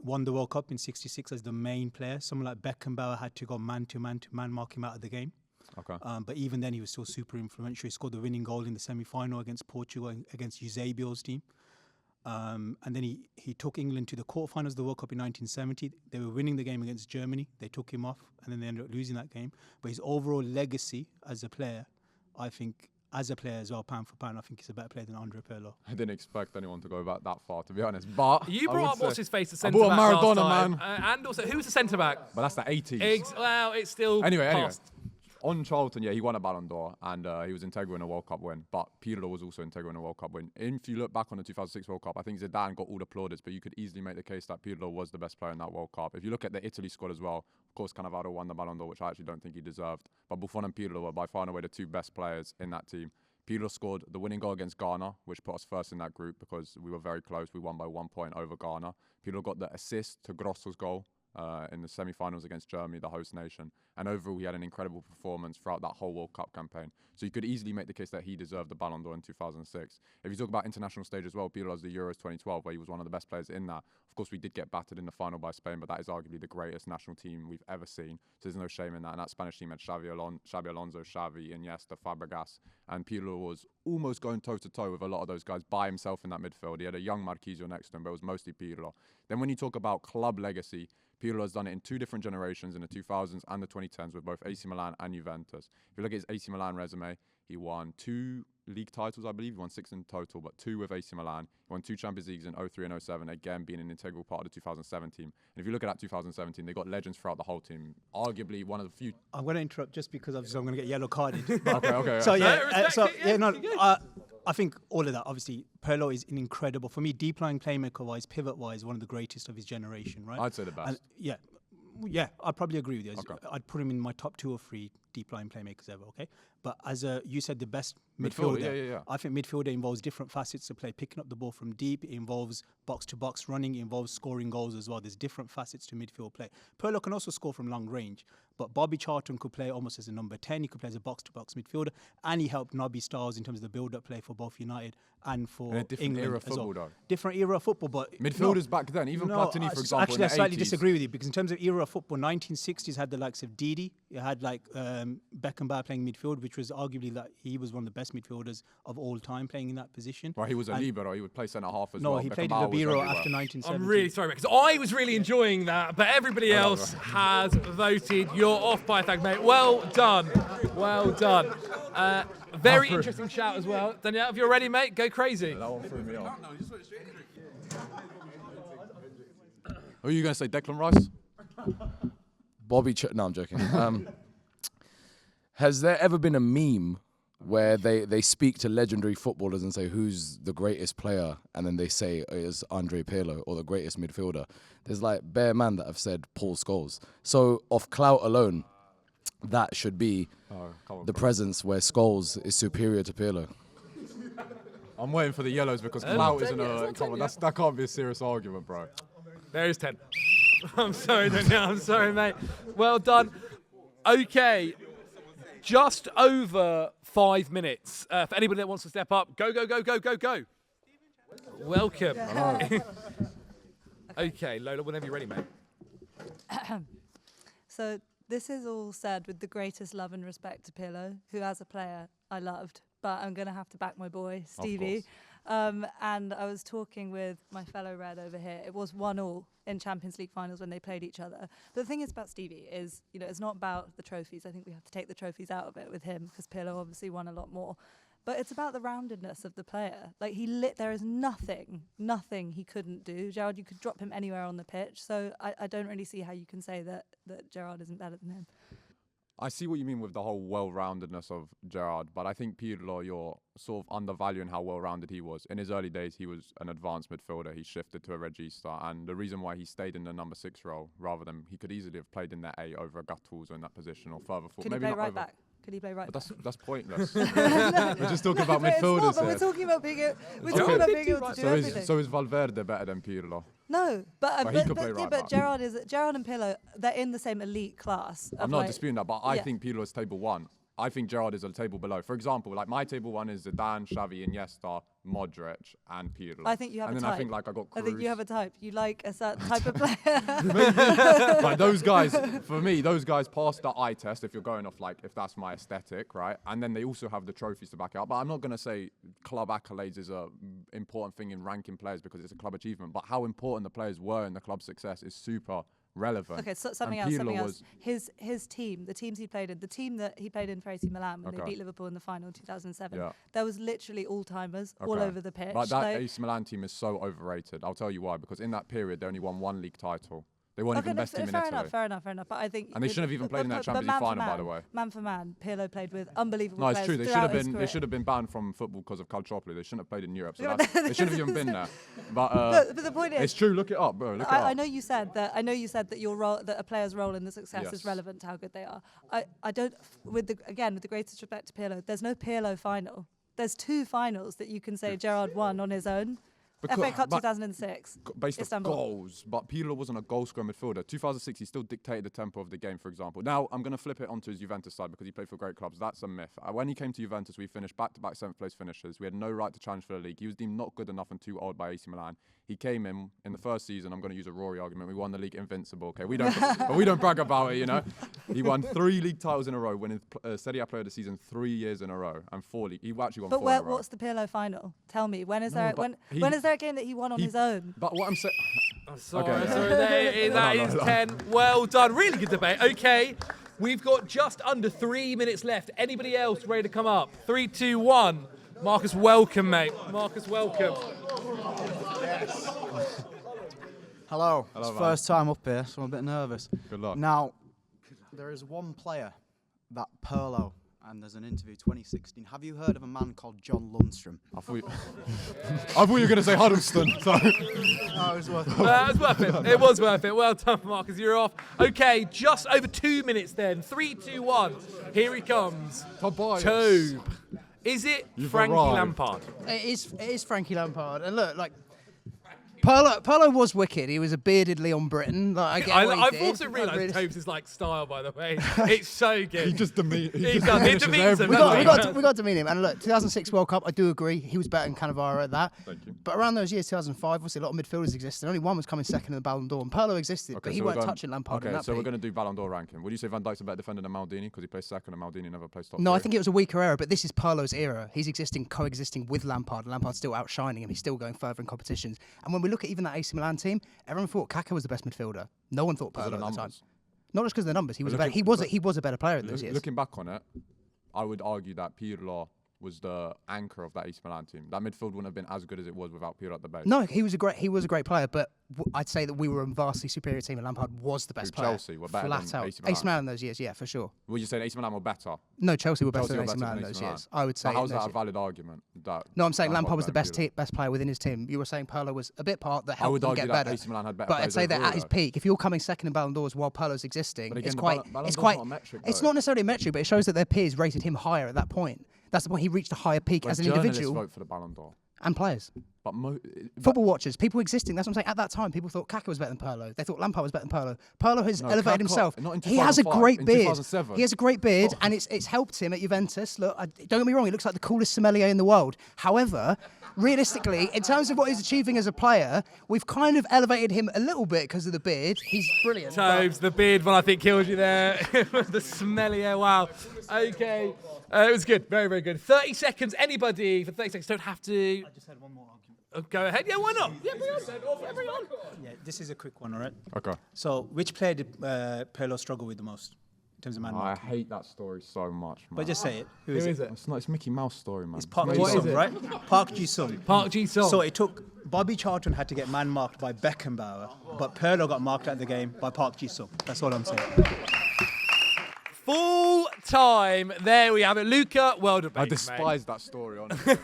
Won the World Cup in '66 as the main player. Someone like Beckenbauer had to go man to man mark him out of the game. Okay. But even then, he was still super influential. He scored the winning goal in the semi-final against Portugal, against Eusebio's team. And then he took England to the quarterfinals of the World Cup in 1970. They were winning the game against Germany. They took him off, and then they ended up losing that game. But his overall legacy as a player, I think, as a player as well, pound for pound, I think he's a better player than Andrea Pirlo. I didn't expect anyone to go back that far, to be honest. But you brought up what's his face, the centre back Maradona, last time. man. And also, who was the centre back? But that's the 80s. Well, it's still Anyway. past. On Charlton, yeah, he won a Ballon d'Or and he was integral in a World Cup win. But Pirlo was also integral in a World Cup win. If you look back on the 2006 World Cup, I think Zidane got all the plaudits, but you could easily make the case that Pirlo was the best player in that World Cup. If you look at the Italy squad as well, of course, Cannavaro won the Ballon d'Or, which I actually don't think he deserved. But Buffon and Pirlo were by far and away the two best players in that team. Pirlo scored the winning goal against Ghana, which put us first in that group because we were very close. We won by 1 point over Ghana. Pirlo got the assist to Grosso's goal in the semi-finals against Germany, the host nation. And overall, he had an incredible performance throughout that whole World Cup campaign. So you could easily make the case that he deserved the Ballon d'Or in 2006. If you talk about international stage as well, Pirlo has the Euros 2012, where he was one of the best players in that. Of course, we did get battered in the final by Spain, but that is arguably the greatest national team we've ever seen. So there's no shame in that. And that Spanish team had Xavi Alonso, Xavi, Iniesta, Fabregas. And Pirlo was almost going toe-to-toe with a lot of those guys by himself in that midfield. He had a young Marquisio next to him, but it was mostly Pirlo. Then when you talk about club legacy, Pirlo has done it in two different generations, in the 2000s and the 2010s, with both AC Milan and Juventus. If you look at his AC Milan resume, he won 2 league titles, I believe. He won 6 in total, but 2 with AC Milan. He won 2 Champions Leagues in 03 and 07, again being an integral part of the 2007 team. And if you look at that 2017, they got legends throughout the whole team. Arguably one of the few. I'm going to interrupt just because obviously I'm going to get yellow carded. okay. So I think all of that. Obviously, Pirlo is an incredible, for me, deep line playmaker-wise, pivot-wise, one of the greatest of his generation, right? I'd say the best. And yeah, I'd probably agree with you. Okay. I'd put him in my top 2 or 3 deep line playmakers ever, okay? But you said the best midfielder. Yeah. I think midfielder involves different facets to play. Picking up the ball from deep, it involves box-to-box running, it involves scoring goals as well. There's different facets to midfield play. Pirlo can also score from long range, but Bobby Charlton could play almost as a number 10. He could play as a box-to-box midfielder, and he helped Nobby Stiles in terms of the build-up play for both United and for England. Different era of football, though. Different era of football, but midfielders back then, even Platini, for example. Actually, in I the slightly 80s. disagree with you because in terms of era of football, 1960s had the likes of Didi. You had like Beckenbauer playing midfield, which was arguably that he was one of the best midfielders of all time playing in that position. Well, he was a libero. He would play centre half as well. No, he played in libero after 1970. I'm really sorry because I was really enjoying that, but everybody else has voted. You're off by a thank, mate. Well done. Very interesting shout as well. Daniel, if you're ready, mate, go crazy. That one threw me off. Who are you going to say, Declan Rice? No, I'm joking. Has there ever been a meme where they speak to legendary footballers and say who's the greatest player, and then they say it's Andrea Pirlo or the greatest midfielder? There's like bare man that have said Paul Scholes. So off clout alone, that should be the presence where Scholes is superior to Pirlo. I'm waiting for the yellows because clout isn't a... That can't be a serious argument, bro. There's 10. I'm sorry, Daniel. I'm sorry, mate. Well done. Okay. Just over 5 minutes. For anybody that wants to step up, go. Welcome. Okay, Lola, whenever you're ready, mate. So this is all said with the greatest love and respect to Pirlo, who as a player I loved, but I'm going to have to back my boy, Stevie. And I was talking with my fellow Red over here. It was 1-1 in Champions League finals when they played each other. But the thing is about Stevie is, it's not about the trophies. I think we have to take the trophies out of it with him because Pirlo obviously won a lot more. But it's about the roundedness of the player. Like there is nothing he couldn't do. Gerrard, you could drop him anywhere on the pitch. So I don't really see how you can say that Gerrard isn't better than him. I see what you mean with the whole well-roundedness of Gerrard, but I think Pirlo, you're sort of undervaluing how well-rounded he was. In his early days, he was an advanced midfielder. He shifted to a regista, and the reason why he stayed in the number 6 role, rather than he could easily have played in that 8 over a Gattuso in that position or further forward. Could he play right back? Could he play right back? That's pointless. We're just talking about midfielders here. We're talking about being able to do everything. So is Valverde better than Pirlo? No, but he could play right back. Gerrard and Pirlo, they're in the same elite class. I'm not disputing that, but I think Pirlo is table 1. I think Gerrard is a table below. For example, like my table one is Zidane, Xavi, Iniesta, Modric, and Pirlo. I think you have and a then type. I think like I got Cruz. I think you have a type. You like a certain type of player. Like those guys, for me, those guys pass the eye test if you're going off like if that's my aesthetic, right? And then they also have the trophies to back it up. But I'm not going to say club accolades is a important thing in ranking players because it's a club achievement. But how important the players were in the club's success is super relevant. Okay, so something else. His team, the teams he played in, the team that he played in for AC Milan when they beat Liverpool in the final in 2007, there was literally all-timers all over the pitch. But that AC Milan team is so overrated. I'll tell you why. Because in that period, they only won 1 league title. They weren't even best team in Italy. Fair enough. But I think, and they shouldn't have even played in that Champions League final, by the way. Man for man, Pirlo played with unbelievable players. No, it's true. They should have been banned from football because of calciopoly. They shouldn't have played in Europe. So they shouldn't have even been there. But the point is, it's true. Look it up, bro. I know you said that your role, that a player's role in the success is relevant to how good they are. I don't. With the greatest respect to Pirlo, there's no Pirlo final. There's 2 finals that you can say Gerrard won on his own. FA Cup 2006. Based Istanbul. off goals, but Pirlo wasn't a goal-scoring midfielder. 2006, he still dictated the tempo of the game, for example. Now, I'm going to flip it onto his Juventus side because he played for great clubs. That's a myth. When he came to Juventus, we finished back-to-back 7th place finishers. We had no right to challenge for the league. He was deemed not good enough and too old by AC Milan. He came in the first season. I'm going to use a Rory argument. We won the league invincible. Okay, we don't brag about it, you know. He won 3 league titles in a row, winning Serie A Player of the Season 3 years in a row, and 4 league. He actually won 4 in a row. What's the Pirlo final? Tell me. When is there a game that he won on his own? But what I'm saying. Sorry, that is 10. Well done. Really good debate. Okay, we've got just under 3 minutes left. Anybody else ready to come up? 3, 2, 1. Marcus, welcome, mate. Marcus, welcome. Yes. Hello. It's first time up here, so I'm a bit nervous. Good luck. Now, there is one player, that Pirlo, and there's an interview 2016. Have you heard of a man called John Lundstrom? I thought you were going to say Huddleston. Sorry. No, it was worth it. It was worth it. It was worth it. Well done, Marcus. You're off. Okay, just over 2 minutes then. 3, 2, 1. Here he comes. Tobe. Is it Frankie Lampard? It is Frankie Lampard. And look, like, Pirlo was wicked. He was a bearded Leon Britton. Like, I've also realised Tobe's like style, by the way. It's so good. He just demeans him. It demeans him. We got to demean him. And look, 2006 World Cup, I do agree. He was better than Cannavaro at that. Thank you. But around those years, 2005, obviously a lot of midfielders existed. Only one was coming second in the Ballon d'Or. And Pirlo existed, but he weren't touching Lampard. Okay, so we're going to do Ballon d'Or ranking. Would you say Van Dijk's a better defender than Maldini because he plays second and Maldini never plays top? No, I think it was a weaker era, but this is Pirlo's era. He's coexisting with Lampard. Lampard's still outshining him. He's still going further in competitions. And when we look at even that AC Milan team, everyone thought Kaká was the best midfielder. No one thought Pirlo at the time. Not just because of the numbers. He was a better player in those years. Looking back on it, I would argue that Pirlo was the anchor of that AC Milan team. That midfield wouldn't have been as good as it was without Pirlo at the base. No, he was a great player, but I'd say that we were a vastly superior team and Lampard was the best player. Chelsea were better than AC Milan. AC Milan in those years, yeah, for sure. Would you say AC Milan were better? No, Chelsea were better than AC Milan in those years. I would say. How's that a valid argument? No, I'm saying Lampard was the best player within his team. You were saying Pirlo was a bit part that helped him get better. AC Milan had better but I'd say that at his peak, if you're coming second in Ballon d'Ors while Pirlo's existing, it's not necessarily a metric, but it shows that their peers rated him higher at that point. That's the point. He reached a higher peak as an individual. Vote for the Ballon d'Or. And players. But football watchers, people existing. That's what I'm saying. At that time, people thought Kaká was better than Pirlo. They thought Lampard was better than Pirlo. Pirlo has elevated himself. He has a great beard. He has a great beard, and it's helped him at Juventus. Look, don't get me wrong. He looks like the coolest sommelier in the world. However, realistically, in terms of what he's achieving as a player, we've kind of elevated him a little bit because of the beard. He's brilliant. Tobes, the beard one I think killed you there. The sommelier, wow. Okay. It was good. Very, very good. 30 seconds. Anybody for 30 seconds. Don't have to. I just had one more argument. Go ahead. Yeah, why not? Yeah, bring on. Yeah, this is a quick one, all right? Okay. So, which player did Pirlo struggle with the most in terms of man I hate that story so much, man. But just say it. Who is it? It's Mickey Mouse story, man. It's Park Ji-sung, right? Park Ji-sung. Park Ji-sung. So it took Bobby Charlton had to get man marked by Beckenbauer, but Pirlo got marked at the game by Park Ji-sung. That's all I'm saying. Full time. There we have it. Luca, well debated, I despise that story, honestly.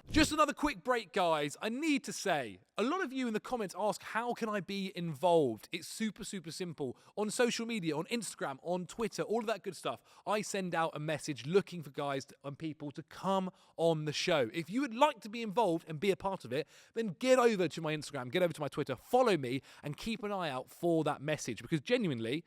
Just another quick break, guys. I need to say, a lot of you in the comments ask, how can I be involved? It's super, super simple. On social media, on Instagram, on Twitter, all of that good stuff. I send out a message looking for guys and people to come on the show. If you would like to be involved and be a part of it, then get over to my Instagram, get over to my Twitter, follow me, and keep an eye out for that message. Because genuinely,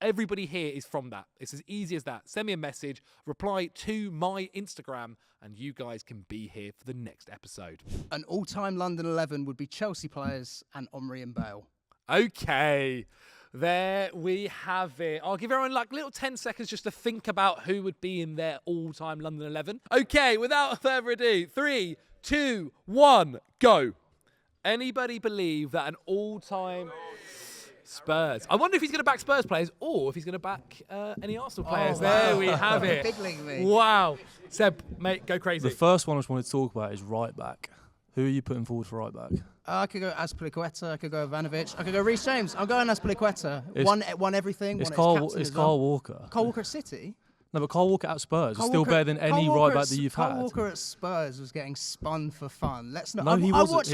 Everybody here is from that. It's as easy as that. Send me a message, reply to my Instagram, and you guys can be here for the next episode. An all-time London 11 would be Chelsea players and Omri and Bale. Okay, there we have it. I'll give everyone like little 10 seconds just to think about who would be in their all-time London 11. Okay, without further ado, 3, 2, 1, go. Anybody believe that an all-time Spurs? I wonder if he's going to back Spurs players or if he's going to back any Arsenal players. There we have it. Big league me. Wow. Seb, mate, go crazy. The first one I just wanted to talk about is right back. Who are you putting forward for right back? I could go Azpilicueta, I could go Ivanovic, I could go Reece James. I'm going Azpilicueta. Won everything. It's Carl Walker. Carl Walker at City? No, but Carl Walker at Spurs is still better than any right back that you've had. Carl Walker at Spurs was getting spun for fun. Let's not. No, he wasn't.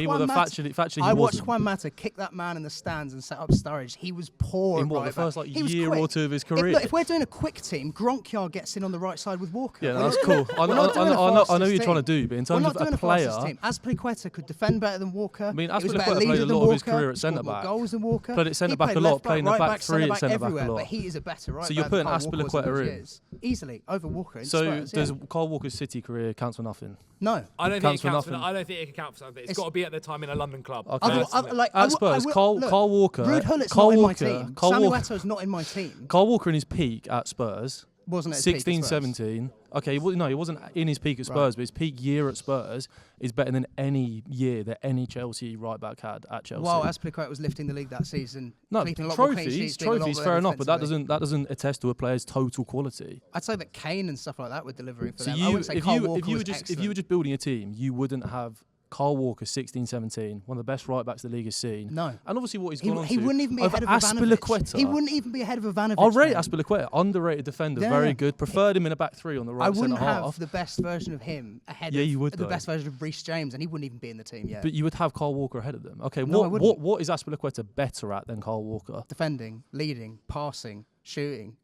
I watched Juan Mata kick that man in the stands and set up Sturridge. He was poor. In what, the first year or two of his career? If we're doing a quick team, Gronkyard gets in on the right side with Walker. Yeah, that's cool. I know what you're trying to do, but in terms of a player, Azpilicueta could defend better than Walker. I mean, Azpilicueta played a lot of his career at centre back. Goals than Walker. Played at centre back a lot, playing the back three at centre back a lot. But he is a better right back. So you're putting Azpilicueta in easily over Walker. So does Carl Walker's City career count for nothing? No, I don't think it counts for nothing. I don't think it can count for something. It's got to be at the time in a London club. Okay. At Spurs, Carl Walker. Ruud Hullit's not in my team. Samuel Eto's not in my team. Carl Walker in his peak at Spurs. Wasn't it 16, 17. Okay, no, he wasn't in his peak at Spurs, but his peak year at Spurs is better than any year that any Chelsea right back had at Chelsea. Well, Azpilicueta was lifting the league that season. No, trophies, fair enough, but that doesn't attest to a player's total quality. I'd say that Kane and stuff like that were delivering for them. If you were just building a team, you wouldn't have Carl Walker, 16, 17, one of the best right backs the league has seen. No. And obviously what he's gone on to. He wouldn't even be ahead of Ivanovic. He wouldn't even be ahead of Ivanovic. I rate Azpilicueta, underrated defender, very good. Preferred him in a back three on the right centre half. I wouldn't have the best version of him ahead of the best version of Reece James, and he wouldn't even be in the team yet. But you would have Carl Walker ahead of them. Okay, no, what is Azpilicueta better at than Carl Walker? Defending, leading, passing, shooting.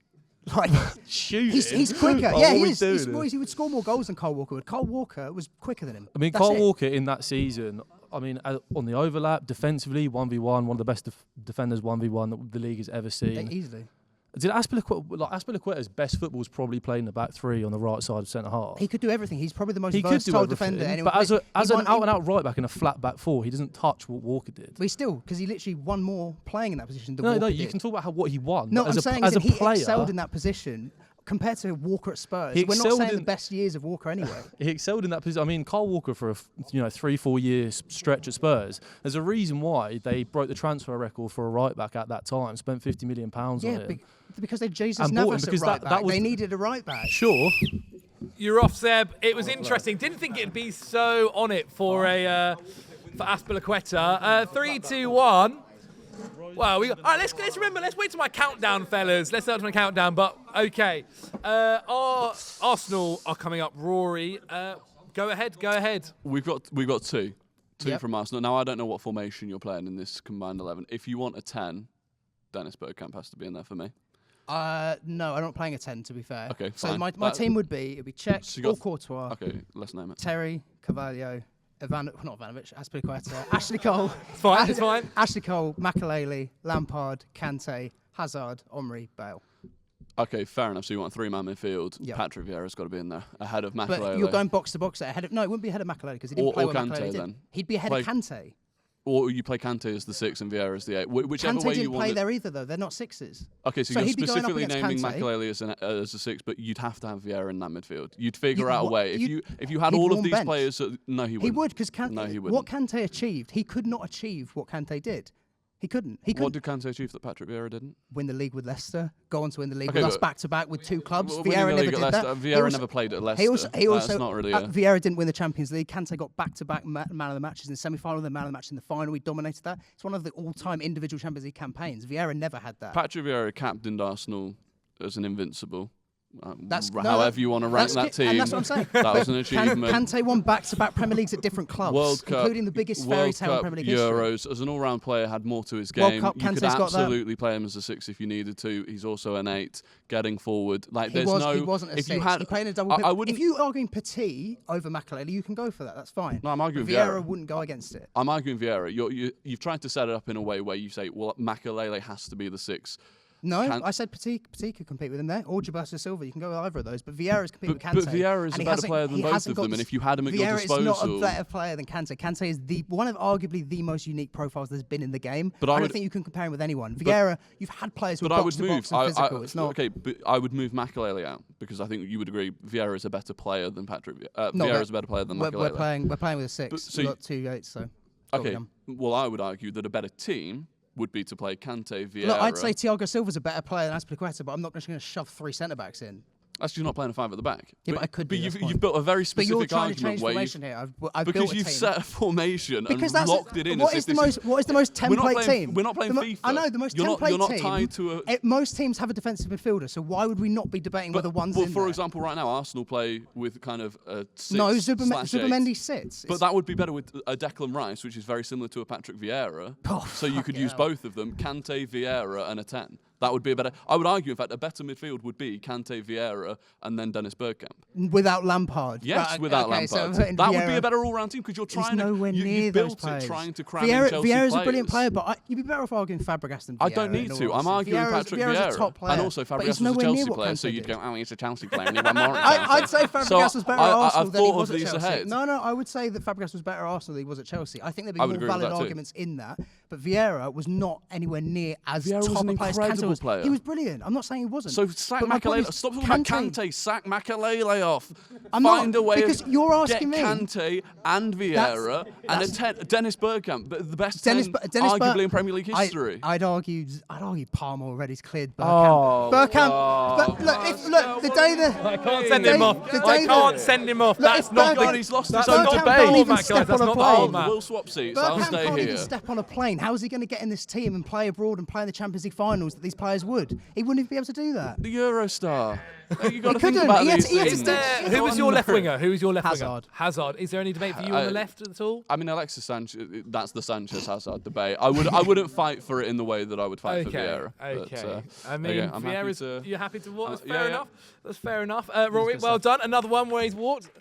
Like shooting. He's quicker. Yeah, he is. He would score more goals than Carl Walker would. Carl Walker was quicker than him. I mean, Carl Walker in that season, I mean, on the overlap, defensively, 1v1, one of the best defenders 1v1 that the league has ever seen. Easily. Did Azpilicueta's best football was probably playing the back three on the right side of centre half. He could do everything. He's probably the most versatile defender anyone. But as an out-and-out right back in a flat back four, he doesn't touch what Walker did. But because he literally won more playing in that position than Walker did. You can talk about what he won. No, I'm saying as a player, he excelled in that position. Compared to Walker at Spurs, we're not saying the best years of Walker anyway. He excelled in that position. I mean, Carl Walker for a 3-4 year stretch at Spurs. There's a reason why they broke the transfer record for a right back at that time. Spent £50 million on him. Because they Jesus Navas at right back. They needed a right back. Sure. You're off, Seb. It was interesting. Didn't think it'd be so on it for Azpilicueta. 3, 2, 1. Well, all right, let's remember, let's wait till my countdown, fellas. Let's start my countdown, but okay. Our Arsenal are coming up. Rory, go ahead. We've got two from Arsenal. Now, I don't know what formation you're playing in this combined 11. If you want a 10, Dennis Bergkamp has to be in there for me. No, I'm not playing a 10, to be fair. Okay, so fine. my team would be Cech or Courtois. Okay, let's name it. Terry, Carvalho, not Ivanovic, Azpilicueta, Ashley Cole. It's fine. Ashley Cole, Makelele, Lampard, Kante, Hazard, Omri, Bale. Okay, fair enough. So you want a 3-man midfield. Yep. Patrick Vieira's got to be in there ahead of Makelele. But you're going box to box ahead of. No, it wouldn't be ahead of Makelele because he didn't play what Makelele did. He'd be ahead of Kante. Or you play Kante as the 6 and Vieira as the 8. Whichever Kante way you didn't want play there either, though. They're not 6s. Okay, so you're specifically naming Makelele as a 6, but you'd have to have Vieira in that midfield. You'd figure out a way. If you had all of these players, no, he wouldn't. He would, because Kante. No, he wouldn't. What Kante achieved, he could not achieve what Kante did. He couldn't. What did Kante achieve that Patrick Vieira didn't? Win the league with Leicester. Go on to win the league with us back-to-back with 2 clubs. Well, Vieira never did that. Vieira never played at Leicester. That's not really Vieira didn't win the Champions League. Kante got back-to-back man of the matches in the semi-final, then man of the match in the final. We dominated that. It's one of the all-time individual Champions League campaigns. Vieira never had that. Patrick Vieira captained Arsenal as an invincible. However you want to rank that team, and that's what I'm saying. That was an achievement. Kante won back-to-back Premier Leagues at different clubs, including the biggest fairy tale in Premier League Euros. history. As an all-round player, had more to his game. World Cup, you could absolutely play him as a 6 if you needed to. He's also an 8, getting forward. Like he wasn't a 6. He played in a double. If you are arguing Petit over Makelele, you can go for that. That's fine. No, I'm arguing Vieira wouldn't go against it. I'm arguing Vieira. You've tried to set it up in a way where you say, well, Makelele has to be the 6. No, I said Petit could compete with him there, or Gilberto Silva. You can go with either of those. But Vieira's competing with Kante. But Vieira is a better player than both of them, and if you had him at your disposal... Vieira is not a better player than Kante. Kante is one of arguably the most unique profiles there's been in the game. But I don't think you can compare him with anyone. Vieira, you've had players who are box-to-box and physical. It's not... Okay, but I would move Makelele out, because I think you would agree Vieira is a better player than Patrick Vieira. Vieira is a better player than Makelele. We're playing with a 6. We've got 2 8s, so... Okay, well, I would argue that a better team would be to play Kante, Vieira. Look, I'd say Thiago Silva's a better player than Azpilicueta, but I'm not just going to shove 3 centre-backs in. That's just not playing a 5 at the back. Yeah, but I could. But you've built a very specific argument where formation here. because you've set a formation and locked it in. What is the most template team? We're not playing FIFA. I know the most template team. You're not tied to a. Most teams have a defensive midfielder, so why would we not be debating whether one's in there? For example, right now Arsenal play with kind of a 6/8. No, Zubimendi sits. But that would be better with a Declan Rice, which is very similar to a Patrick Vieira. So you could use both of them, Kante, Vieira, and a 10. That would be a better... I would argue, in fact, a better midfield would be Kante, Vieira, and then Dennis Bergkamp. Without Lampard? Yes, without Lampard. So that would be a better all-round team, because you're trying you built it trying to cram in Chelsea Vieira's players. A brilliant player, but you'd be better off arguing Fabregas than Vieira. I don't need to. I'm arguing Patrick Vieira. A top player, and also Fabregas was a Chelsea player, so you'd go, he's a Chelsea player, and he won more I'd say Fabregas was better at Arsenal than he was at Chelsea. Ahead. No, I would say that Fabregas was better at Arsenal than he was at Chelsea. I think there'd be more valid arguments in that, but Vieira was not anywhere near as top a player. Vieira was an incredible player. He was brilliant. I'm not saying he wasn't. So sack Makelele. Stop talking about Kante. Sack Makelele off. Find a way because you're asking me. Kante and Vieira and a 10, Dennis Bergkamp, the best 10 arguably in Premier League history. I'd argue Palmer already's cleared Bergkamp. But look, the day that I can't send him off. I can't send him off. That's not good. He's lost his own debate. That's not Palmer. We'll swap seats. I'll stay can't here. even step on a plane. How is he going to get in this team and play abroad and play in the Champions League finals that these players would? He wouldn't even be able to do that. The Eurostar. You've got to think about these things. Who was your left winger? Hazard. Hazard. Is there any debate for you on the left at all? I mean, Alexis Sanchez. That's the Sanchez-Hazard debate. I wouldn't fight for it in the way that I would fight for Vieira. Okay. But, I mean, I'm Vieira's. happy to, you're happy to walk. That's fair enough. That's fair enough. Rory, well done. Another one where he's walked.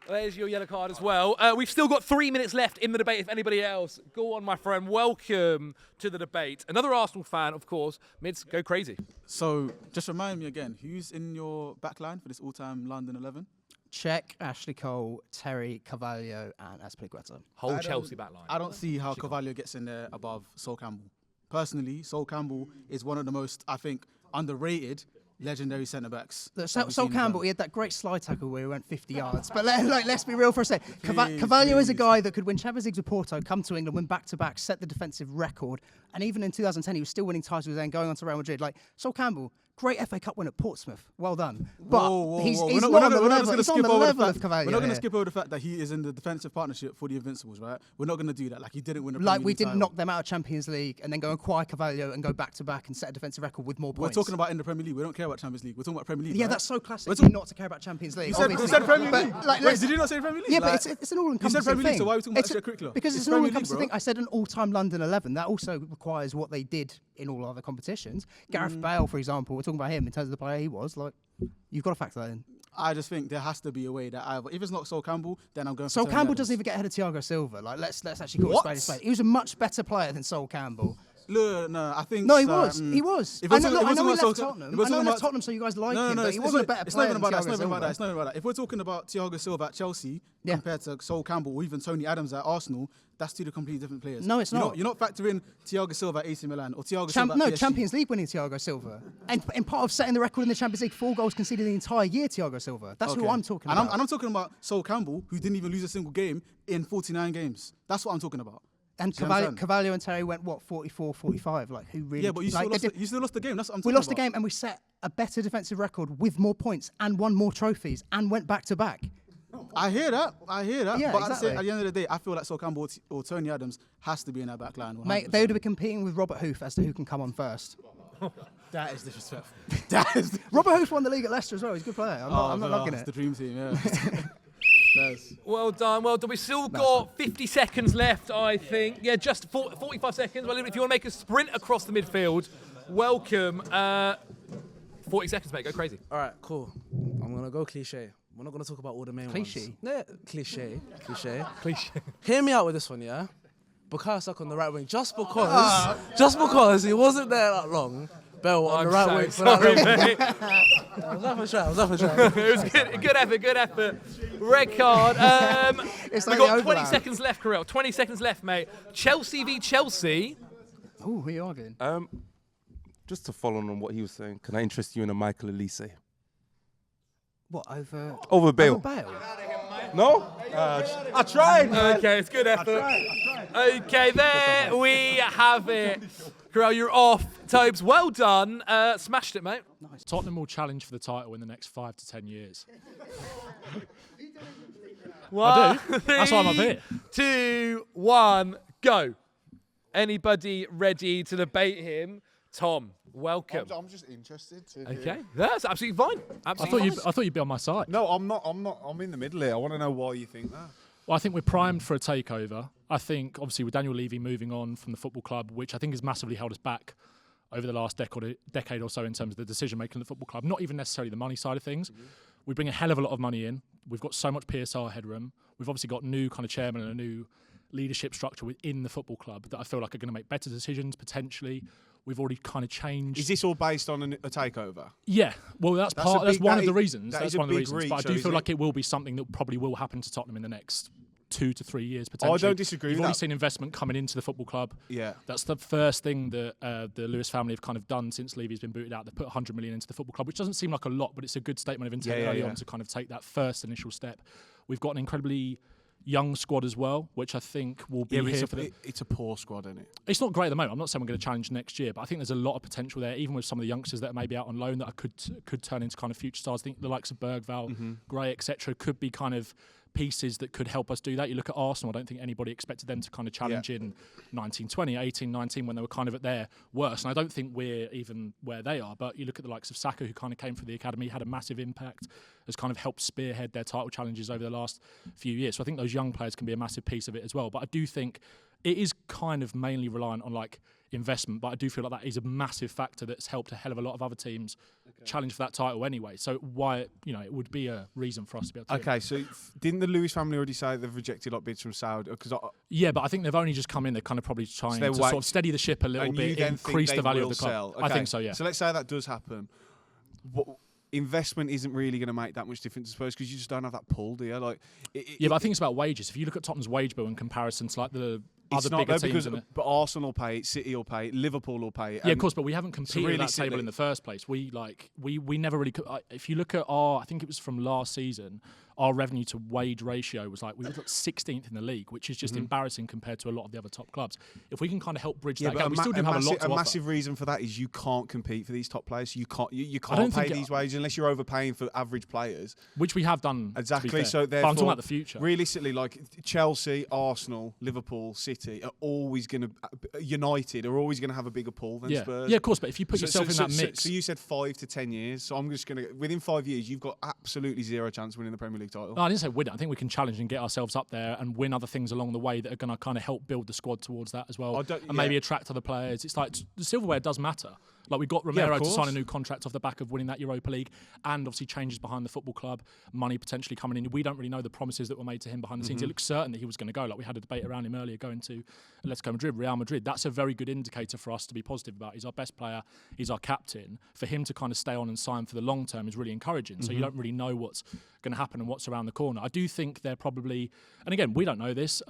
There's your yellow card as well. We've still got 3 minutes left in the debate. If anybody else, go on, my friend. Welcome to the debate. Another Arsenal fan, of course. Mids, go crazy. So, just remind me again, who's in your back line for this all-time London 11? Czech, Ashley Cole, Terry, Carvalho, and Azpilicueta. Whole Chelsea back line. I don't see how Carvalho gets in there above Sol Campbell. Personally, Sol Campbell is one of the most, I think, underrated legendary centre-backs. Sol Campbell, he had that great slide tackle where he went 50 yards. But let's be real for a sec. Carvalho is a guy that could win Champions League with Porto, come to England, win back-to-back, set the defensive record. And even in 2010, he was still winning titles and going on to Real Madrid. Like, Sol Campbell, great FA Cup win at Portsmouth. Well done. But he's not on the level of Carvalho. We're not going to skip over the fact that he is in the defensive partnership for the Invincibles, right? We're not going to do that. Like, he didn't win a Premier League we didn't title. knock them out of Champions League and then go acquire Carvalho and go back-to-back and set a defensive record with more points. We're talking about in the Premier League. We don't care about Champions League. We're talking about Premier League. Yeah, right? that's so classic. Not to care about Champions League. You said Premier League. Wait, did you not say Premier League? Yeah, but it's an all-encompassing thing. You said Premier League, so why are we talking about extracurricular? Because it's an all-encompassing thing. I said an all-time London 11. That also requires what they did in all other competitions. Gareth Bale, for example, we're talking about him in terms of the player he was. Like, you've got to factor that in. I just think there has to be a way that either, if it's not Sol Campbell, then I'm going for Sol Tony Campbell Adams. doesn't even get ahead of Thiago Silva. Like, let's actually call it a spade. He was a much better player than Sol Campbell. No, I think... No, he was. He was. If I know he left Tottenham. I know he left Tottenham, so you guys like him, but he wasn't a better player than Thiago Silva. It's not about that. If we're talking about Thiago Silva at Chelsea compared to Sol Campbell or even Tony Adams at Arsenal, that's two completely different players. No, it's not. You're not factoring Thiago Silva at AC Milan or Thiago Silva at PSG. Champions League winning Thiago Silva. And part of setting the record in the Champions League, 4 goals conceded the entire year, Thiago Silva. That's who I'm talking about. And I'm talking about Sol Campbell, who didn't even lose a single game in 49 games. That's what I'm talking about. And Carvalho and Terry went, 44, 45? Like, who really... Yeah, but you still lost the game. That's what I'm talking about. We lost the game and we set a better defensive record with more points and won more trophies and went back-to-back. I hear that. Yeah, but exactly. at the end of the day, I feel like Sol Campbell or Tony Adams has to be in that back line. 100%. Mate, they would be competing with Robert Hoof as to who can come on first. That is disrespectful. Robert Hoof won the league at Leicester as well. He's a good player. I'm not knocking it. It's the dream team, yeah. Well done. We've still got 50 seconds left, I think. Yeah, just 45 seconds. Well, if you want to make a sprint across the midfield, welcome. 40 seconds, mate. Go crazy. All right, cool. I'm going to go cliche. We're not going to talk about all the main ones. Yeah, cliche. Hear me out with this one, yeah? Bukayo Saka on the right wing, just because he wasn't there that long. Bell on I'm the right so way. sorry, mate. I was up a try. It was good effort. Red card. It's We've like got the 20 overlap. seconds left, Kirill. 20 seconds left, mate. Chelsea v Chelsea. Oh, who are you arguing? Just to follow on what he was saying, can I interest you in a Michael Elise? What, over Bale? Over Bale? No? I tried, man. Okay, it's good effort. Okay, there we have it. Kirill, you're off. Tobes, well done. Smashed it, mate. Nice. Tottenham will challenge for the title in the next 5 to 10 years. I do. That's why I'm up here. 2, 1, go. Anybody ready to debate him? Tom, welcome. I'm just interested. Okay, that's absolutely fine. I thought you'd be on my side. No, I'm not. I'm in the middle here. I want to know why you think that. Well, I think we're primed for a takeover. I think, obviously, with Daniel Levy moving on from the football club, which I think has massively held us back over the last decade or so in terms of the decision-making of the football club, not even necessarily the money side of things. Mm-hmm. We bring a hell of a lot of money in. We've got so much PSR headroom. We've obviously got new kind of chairman and a new leadership structure within the football club that I feel like are going to make better decisions, potentially. We've already kind of changed. Is this all based on a takeover? Yeah. Well, that's one of the reasons. That's one of the reasons. reach, but I do feel like it will be something that probably will happen to Tottenham in the next 2 to 3 years, potentially. I don't disagree with that. You've already seen investment coming into the football club. Yeah. That's the first thing that the Lewis family have kind of done since Levy's been booted out. They put 100 million into the football club, which doesn't seem like a lot, but it's a good statement of intent early on to kind of take that first initial step. We've got an incredibly young squad as well, which I think will be here for the... It's a poor squad, isn't it? It's not great at the moment. I'm not saying we're going to challenge next year, but I think there's a lot of potential there, even with some of the youngsters that are maybe out on loan that could turn into kind of future stars. I think the likes of Bergvall, Gray, etc., could be kind of pieces that could help us do that. You look at Arsenal, I don't think anybody expected them to kind of challenge in 1920, 18, 19 when they were kind of at their worst. And I don't think we're even where they are. But you look at the likes of Saka, who kind of came through the academy, had a massive impact, has kind of helped spearhead their title challenges over the last few years. So I think those young players can be a massive piece of it as well. But I do think it is kind of mainly reliant on like investment, but I do feel like that is a massive factor that's helped a hell of a lot of other teams challenge for that title anyway. So why, it would be a reason for us to be able to. Okay, so didn't the Lewis family already say they've rejected like bids from Saudi? Yeah, but I think they've only just come in. They're kind of probably trying to sort of steady the ship a little bit, increase the value of the club. Okay. I think so, yeah. So let's say that does happen. Investment isn't really going to make that much difference, I suppose, because you just don't have that pull, do you? But I think it's about wages. If you look at Tottenham's wage bill in comparison to like the other bigger teams, but Arsenal will pay it, City will pay it, Liverpool will pay it. Yeah, of course, but we haven't competed at that table in the first place. We never really. If you look at I think it was from last season, our revenue to wage ratio was we were 16th in the league, which is just embarrassing compared to a lot of the other top clubs. If we can kind of help bridge that gap, we still do have a lot to offer. A massive reason for that is you can't compete for these top players. You can't pay these wages unless you're overpaying for average players, which we have done exactly. So but I'm talking about the future. Realistically, like Chelsea, Arsenal, Liverpool, City are always going to United are always going to have a bigger pull than Spurs. Yeah, of course. But if you put yourself in that mix, so you said 5 to 10 years. So I'm just going to within 5 years, you've got absolutely zero chance of winning the Premier League title. No, I didn't say win it. I think we can challenge and get ourselves up there and win other things along the way that are going to kind of help build the squad towards that as well, and maybe attract other players. It's like the silverware does matter. Like we got Romero to sign a new contract off the back of winning that Europa League, and obviously changes behind the football club, money potentially coming in. We don't really know the promises that were made to him behind the scenes. It looks certain that he was going to go. Like we had a debate around him earlier, going to Atletico Madrid, Real Madrid. That's a very good indicator for us to be positive about. He's our best player. He's our captain. For him to kind of stay on and sign for the long term is really encouraging. So you don't really know what's going to happen and what's around the corner. I do think they're probably, and again, we don't know this.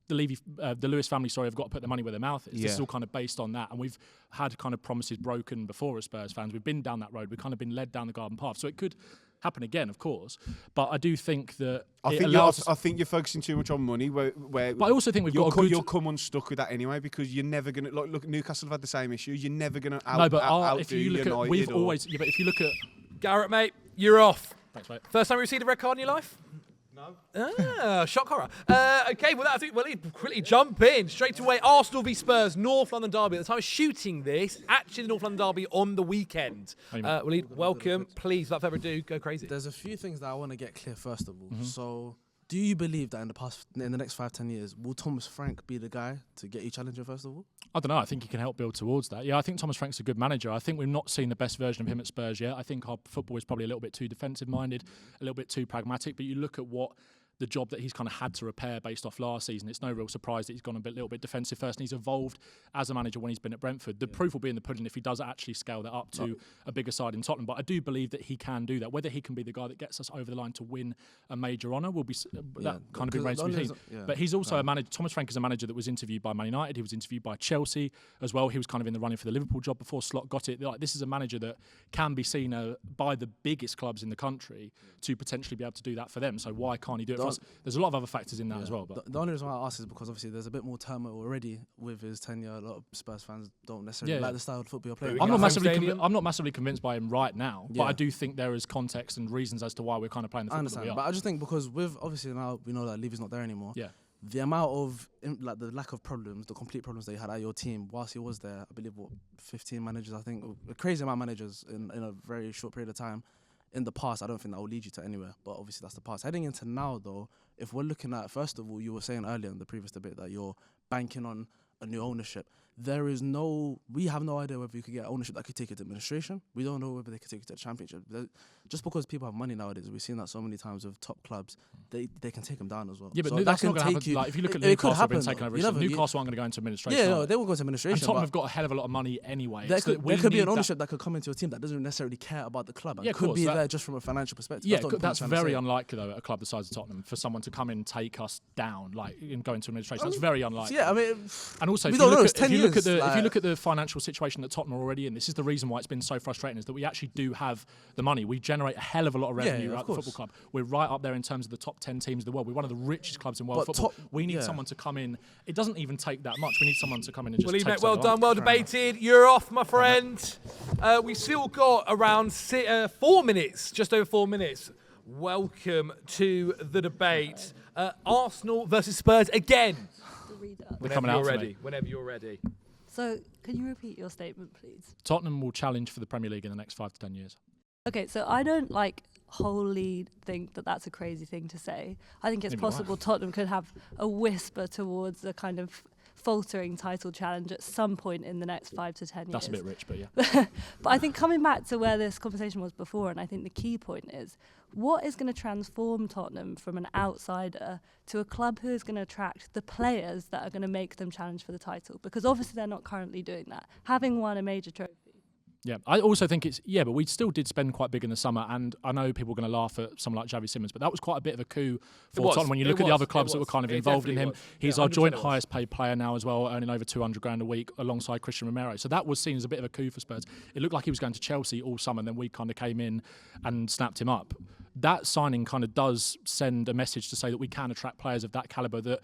The Lewis family, have got to put their money where their mouth is. This is all kind of based on that, and we've had kind of promises broken before as Spurs fans. We've been down that road. We've kind of been led down the garden path. So it could happen again, of course. But I do think that I think you're focusing too much on money. But I also think you'll come unstuck with that anyway, because you're never going to look. Newcastle have had the same issues. You're never going to outdo if you look United. At we've always but if you look at Garrett, mate, you're off. Thanks, mate. First time you received a red card in your life? No. Shock horror. Okay, well, quickly jump in straight away. Arsenal v Spurs, North London derby. At the time of shooting this, actually the North London derby on the weekend. Waleed, welcome. Please, without further ado, go crazy. There's a few things that I want to get clear first of all. So, do you believe that in the next 5-10 years, will Thomas Frank be the guy to get you challenger first of all? I don't know. I think he can help build towards that. Yeah, I think Thomas Frank's a good manager. I think we've not seen the best version of him at Spurs yet. I think our football is probably a little bit too defensive-minded, a little bit too pragmatic. But you look at what the job that he's kind of had to repair based off last season. It's no real surprise that he's gone a little bit defensive first, and he's evolved as a manager when he's been at Brentford. The proof will be in the pudding if he does actually scale that up to a bigger side in Tottenham. But I do believe that he can do that. Whether he can be the guy that gets us over the line to win a major honour will be that kind of been raised to be seen. But he's also a manager. Thomas Frank is a manager that was interviewed by Man United. He was interviewed by Chelsea as well. He was kind of in the running for the Liverpool job before Slot got it. Like, this is a manager that can be seen by the biggest clubs in the country to potentially be able to do that for them. So why can't he do it for us? There's a lot of other factors in that as well. But the only reason why I ask is because obviously there's a bit more turmoil already with his tenure. A lot of Spurs fans don't necessarily like the style of football playing. I'm not massively convinced by him right now, but I do think there is context and reasons as to why we're kind of playing the football. I understand, but I just think because with obviously now we know that Levy's not there anymore. Yeah. The amount of like the lack of problems, the complete problems that you had at your team whilst he was there, I believe 15 managers, I think, a crazy amount of managers in a very short period of time. In the past, I don't think that will lead you to anywhere, but obviously that's the past. Heading into now, though, if we're looking at, first of all, you were saying earlier in the previous debate that you're banking on a new ownership. We have no idea whether you could get ownership that could take it to administration. We don't know whether they could take it to the championship. Just because people have money nowadays, we've seen that so many times with top clubs, they can take them down as well. Yeah, but so that's not going to happen. Like, if you look at Newcastle, have been taken over. Newcastle aren't going to go into administration. Yeah, no, they won't go into administration. And Tottenham have got a hell of a lot of money anyway. There could be an ownership that could come into a team that doesn't necessarily care about the club. And could be there just from a financial perspective. Yeah, that's very unlikely, though, at a club the size of Tottenham, for someone to come in and take us down, like, and go into administration. That's very unlikely. Yeah, I mean, and also, if you look at the financial situation that Tottenham are already in, this is the reason why it's been so frustrating, is that we actually do have the money. We generate a hell of a lot of revenue at the football club. We're right up there in terms of the top 10 teams of the world. We're one of the richest clubs in world football. We need someone to come in. It doesn't even take that much. We need someone to come in and just take well done, well debated. You're off, my friend. We still got around 4 minutes, just over 4 minutes. Welcome to the debate. Arsenal versus Spurs again. Whenever you're ready. So, can you repeat your statement, please? Tottenham will challenge for the Premier League in the next 5 to 10 years. Okay, so I don't wholly think that that's a crazy thing to say. I think it's possible Tottenham could have a whisper towards a kind of faltering title challenge at some point in the next 5 to 10 years. That's a bit rich, but yeah. But I think coming back to where this conversation was before, and I think the key point is, what is going to transform Tottenham from an outsider to a club who is going to attract the players that are going to make them challenge for the title? Because obviously they're not currently doing that, having won a major trophy. Yeah, I also think but we still did spend quite big in the summer, and I know people are going to laugh at someone like Xavi Simons, but that was quite a bit of a coup for Tottenham when you look at the other clubs that were kind of involved in him. He's our joint highest paid player now as well, earning over 200 grand a week alongside Cristian Romero. So that was seen as a bit of a coup for Spurs. It looked like he was going to Chelsea all summer, and then we kind of came in and snapped him up. That signing kind of does send a message to say that we can attract players of that calibre that,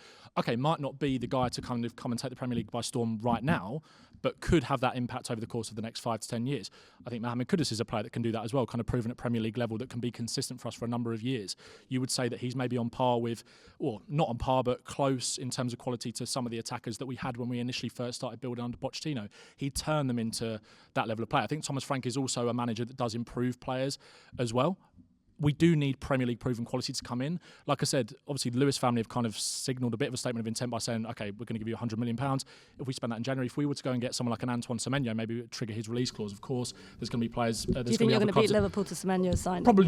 might not be the guy to kind of come and take the Premier League by storm right now, but could have that impact over the course of the next 5 to 10 years. I think Mohamed Kudus is a player that can do that as well, kind of proven at Premier League level, that can be consistent for us for a number of years. You would say that he's maybe on par with, or not on par, but close in terms of quality to some of the attackers that we had when we initially first started building under Pochettino. He turned them into that level of player. I think Thomas Frank is also a manager that does improve players as well. We do need Premier League proven quality to come in. Like I said, obviously the Lewis family have kind of signalled a bit of a statement of intent by saying, okay, we're going to give you £100 million. If we spend that in January, if we were to go and get someone like an Antoine Semenyo, maybe it would trigger his release clause. Of course, there's going to be players. Do you think you're going to beat Liverpool to Semenyo's signing? Probably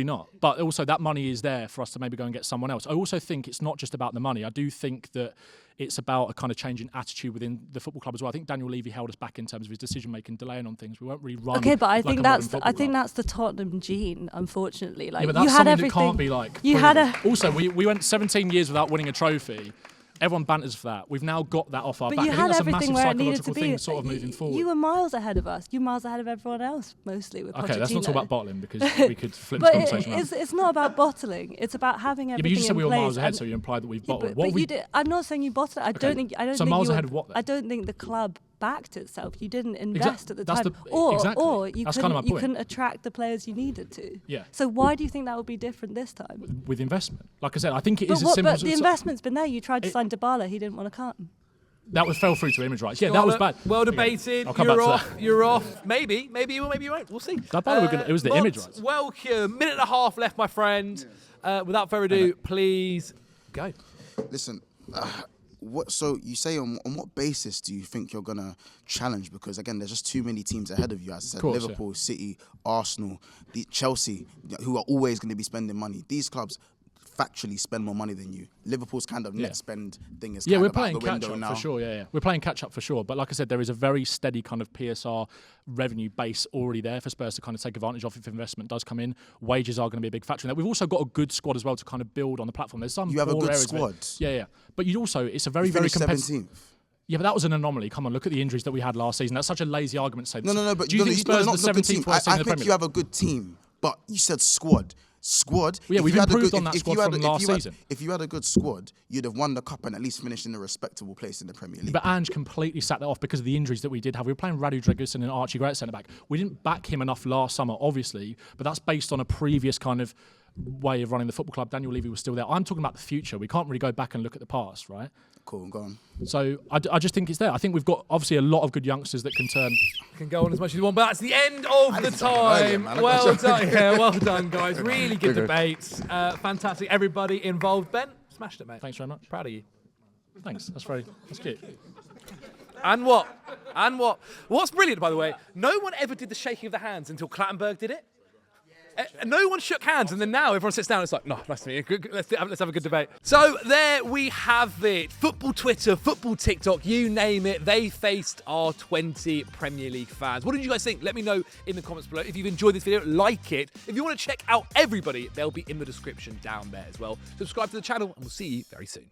not. But also that money is there for us to maybe go and get someone else. I also think it's not just about the money. I do think that it's about a kind of change in attitude within the football club as well. I think Daniel Levy held us back in terms of his decision making, delaying on things. We won't really run. Okay, but I think that's the Tottenham gene, unfortunately. Like, yeah, but that's you had something everything. That can't be like. You had a. Also, we went 17 years without winning a trophy. Everyone banters for that. We've now got that off our back. You I had think that's a everything massive where it needed to psychological be. thing sort of moving forward. You were miles ahead of us. You were miles ahead of everyone else, mostly with Okay, Pochettino. let's not talk about bottling because we could flip this conversation around. It's not about bottling. It's about having everything but you just said we were place miles ahead, so you implied that we've bottled. But you did. I'm not saying you bottled it. So miles ahead of what then? I don't think the club backed itself. You didn't invest at the time. Exactly. Or you That's kind of my point. couldn't attract the players you needed to. Yeah. So why do you think that would be different this time? With investment. Like I said, I think it is as simple as... But the investment's been there. You tried to sign Dybala. He didn't want to come. That fell through to image rights. Yeah, that was bad. Well debated. I'll come back to that. You're off. Maybe you will, maybe you won't. We'll see. It was the image rights. Welcome. Minute and a half left, my friend. Without further ado, please go. Listen, so you say on what basis do you think you're gonna challenge? Because again, there's just too many teams ahead of you. As I said, Liverpool, City, Arsenal, Chelsea, who are always going to be spending money. These clubs, factually spend more money than you. Liverpool's kind of net spend thing is we're out playing the catch window up now. for sure. Yeah, we're playing catch up for sure. But like I said, there is a very steady kind of PSR revenue base already there for Spurs to kind of take advantage of if investment does come in. Wages are going to be a big factor in that. We've also got a good squad as well to kind of build on the platform. There's some you have a good areas squad. Yeah. But you also, it's a very competitive. 17th. Yeah, but that was an anomaly. Come on, look at the injuries that we had last season. That's such a lazy argument to say. No. But do you think Spurs are the 17th worst team in the Premier think League? you have a good team, but you said squad. Squad. Yeah, we've improved on that squad from last season. If you had a good squad, you'd have won the cup and at least finished in a respectable place in the Premier League. But Ange completely sat that off because of the injuries that we did have. We were playing Radu Dragusin and Archie Gray at centre-back. We didn't back him enough last summer, obviously, but that's based on a previous kind of way of running the football club. Daniel Levy was still there. I'm talking about the future. We can't really go back and look at the past, right? Cool, go on. So I just think it's there. I think we've got obviously a lot of good youngsters that can turn. Can go on as much as you want, but that's the end of the time. Well done, well done, guys. Really good debates. Fantastic, everybody involved. Ben, smashed it, mate. Thanks very much. Proud of you. Thanks. That's cute. And what? What's brilliant, by the way, no one ever did the shaking of the hands until Clattenburg did it. No one shook hands, and then now everyone sits down and it's like, no, nice to meet you. Let's have a good debate. So there we have it. Football Twitter, football TikTok, you name it. They faced our 20 Premier League fans. What did you guys think? Let me know in the comments below. If you've enjoyed this video, like it. If you want to check out everybody, they'll be in the description down there as well. Subscribe to the channel, and we'll see you very soon.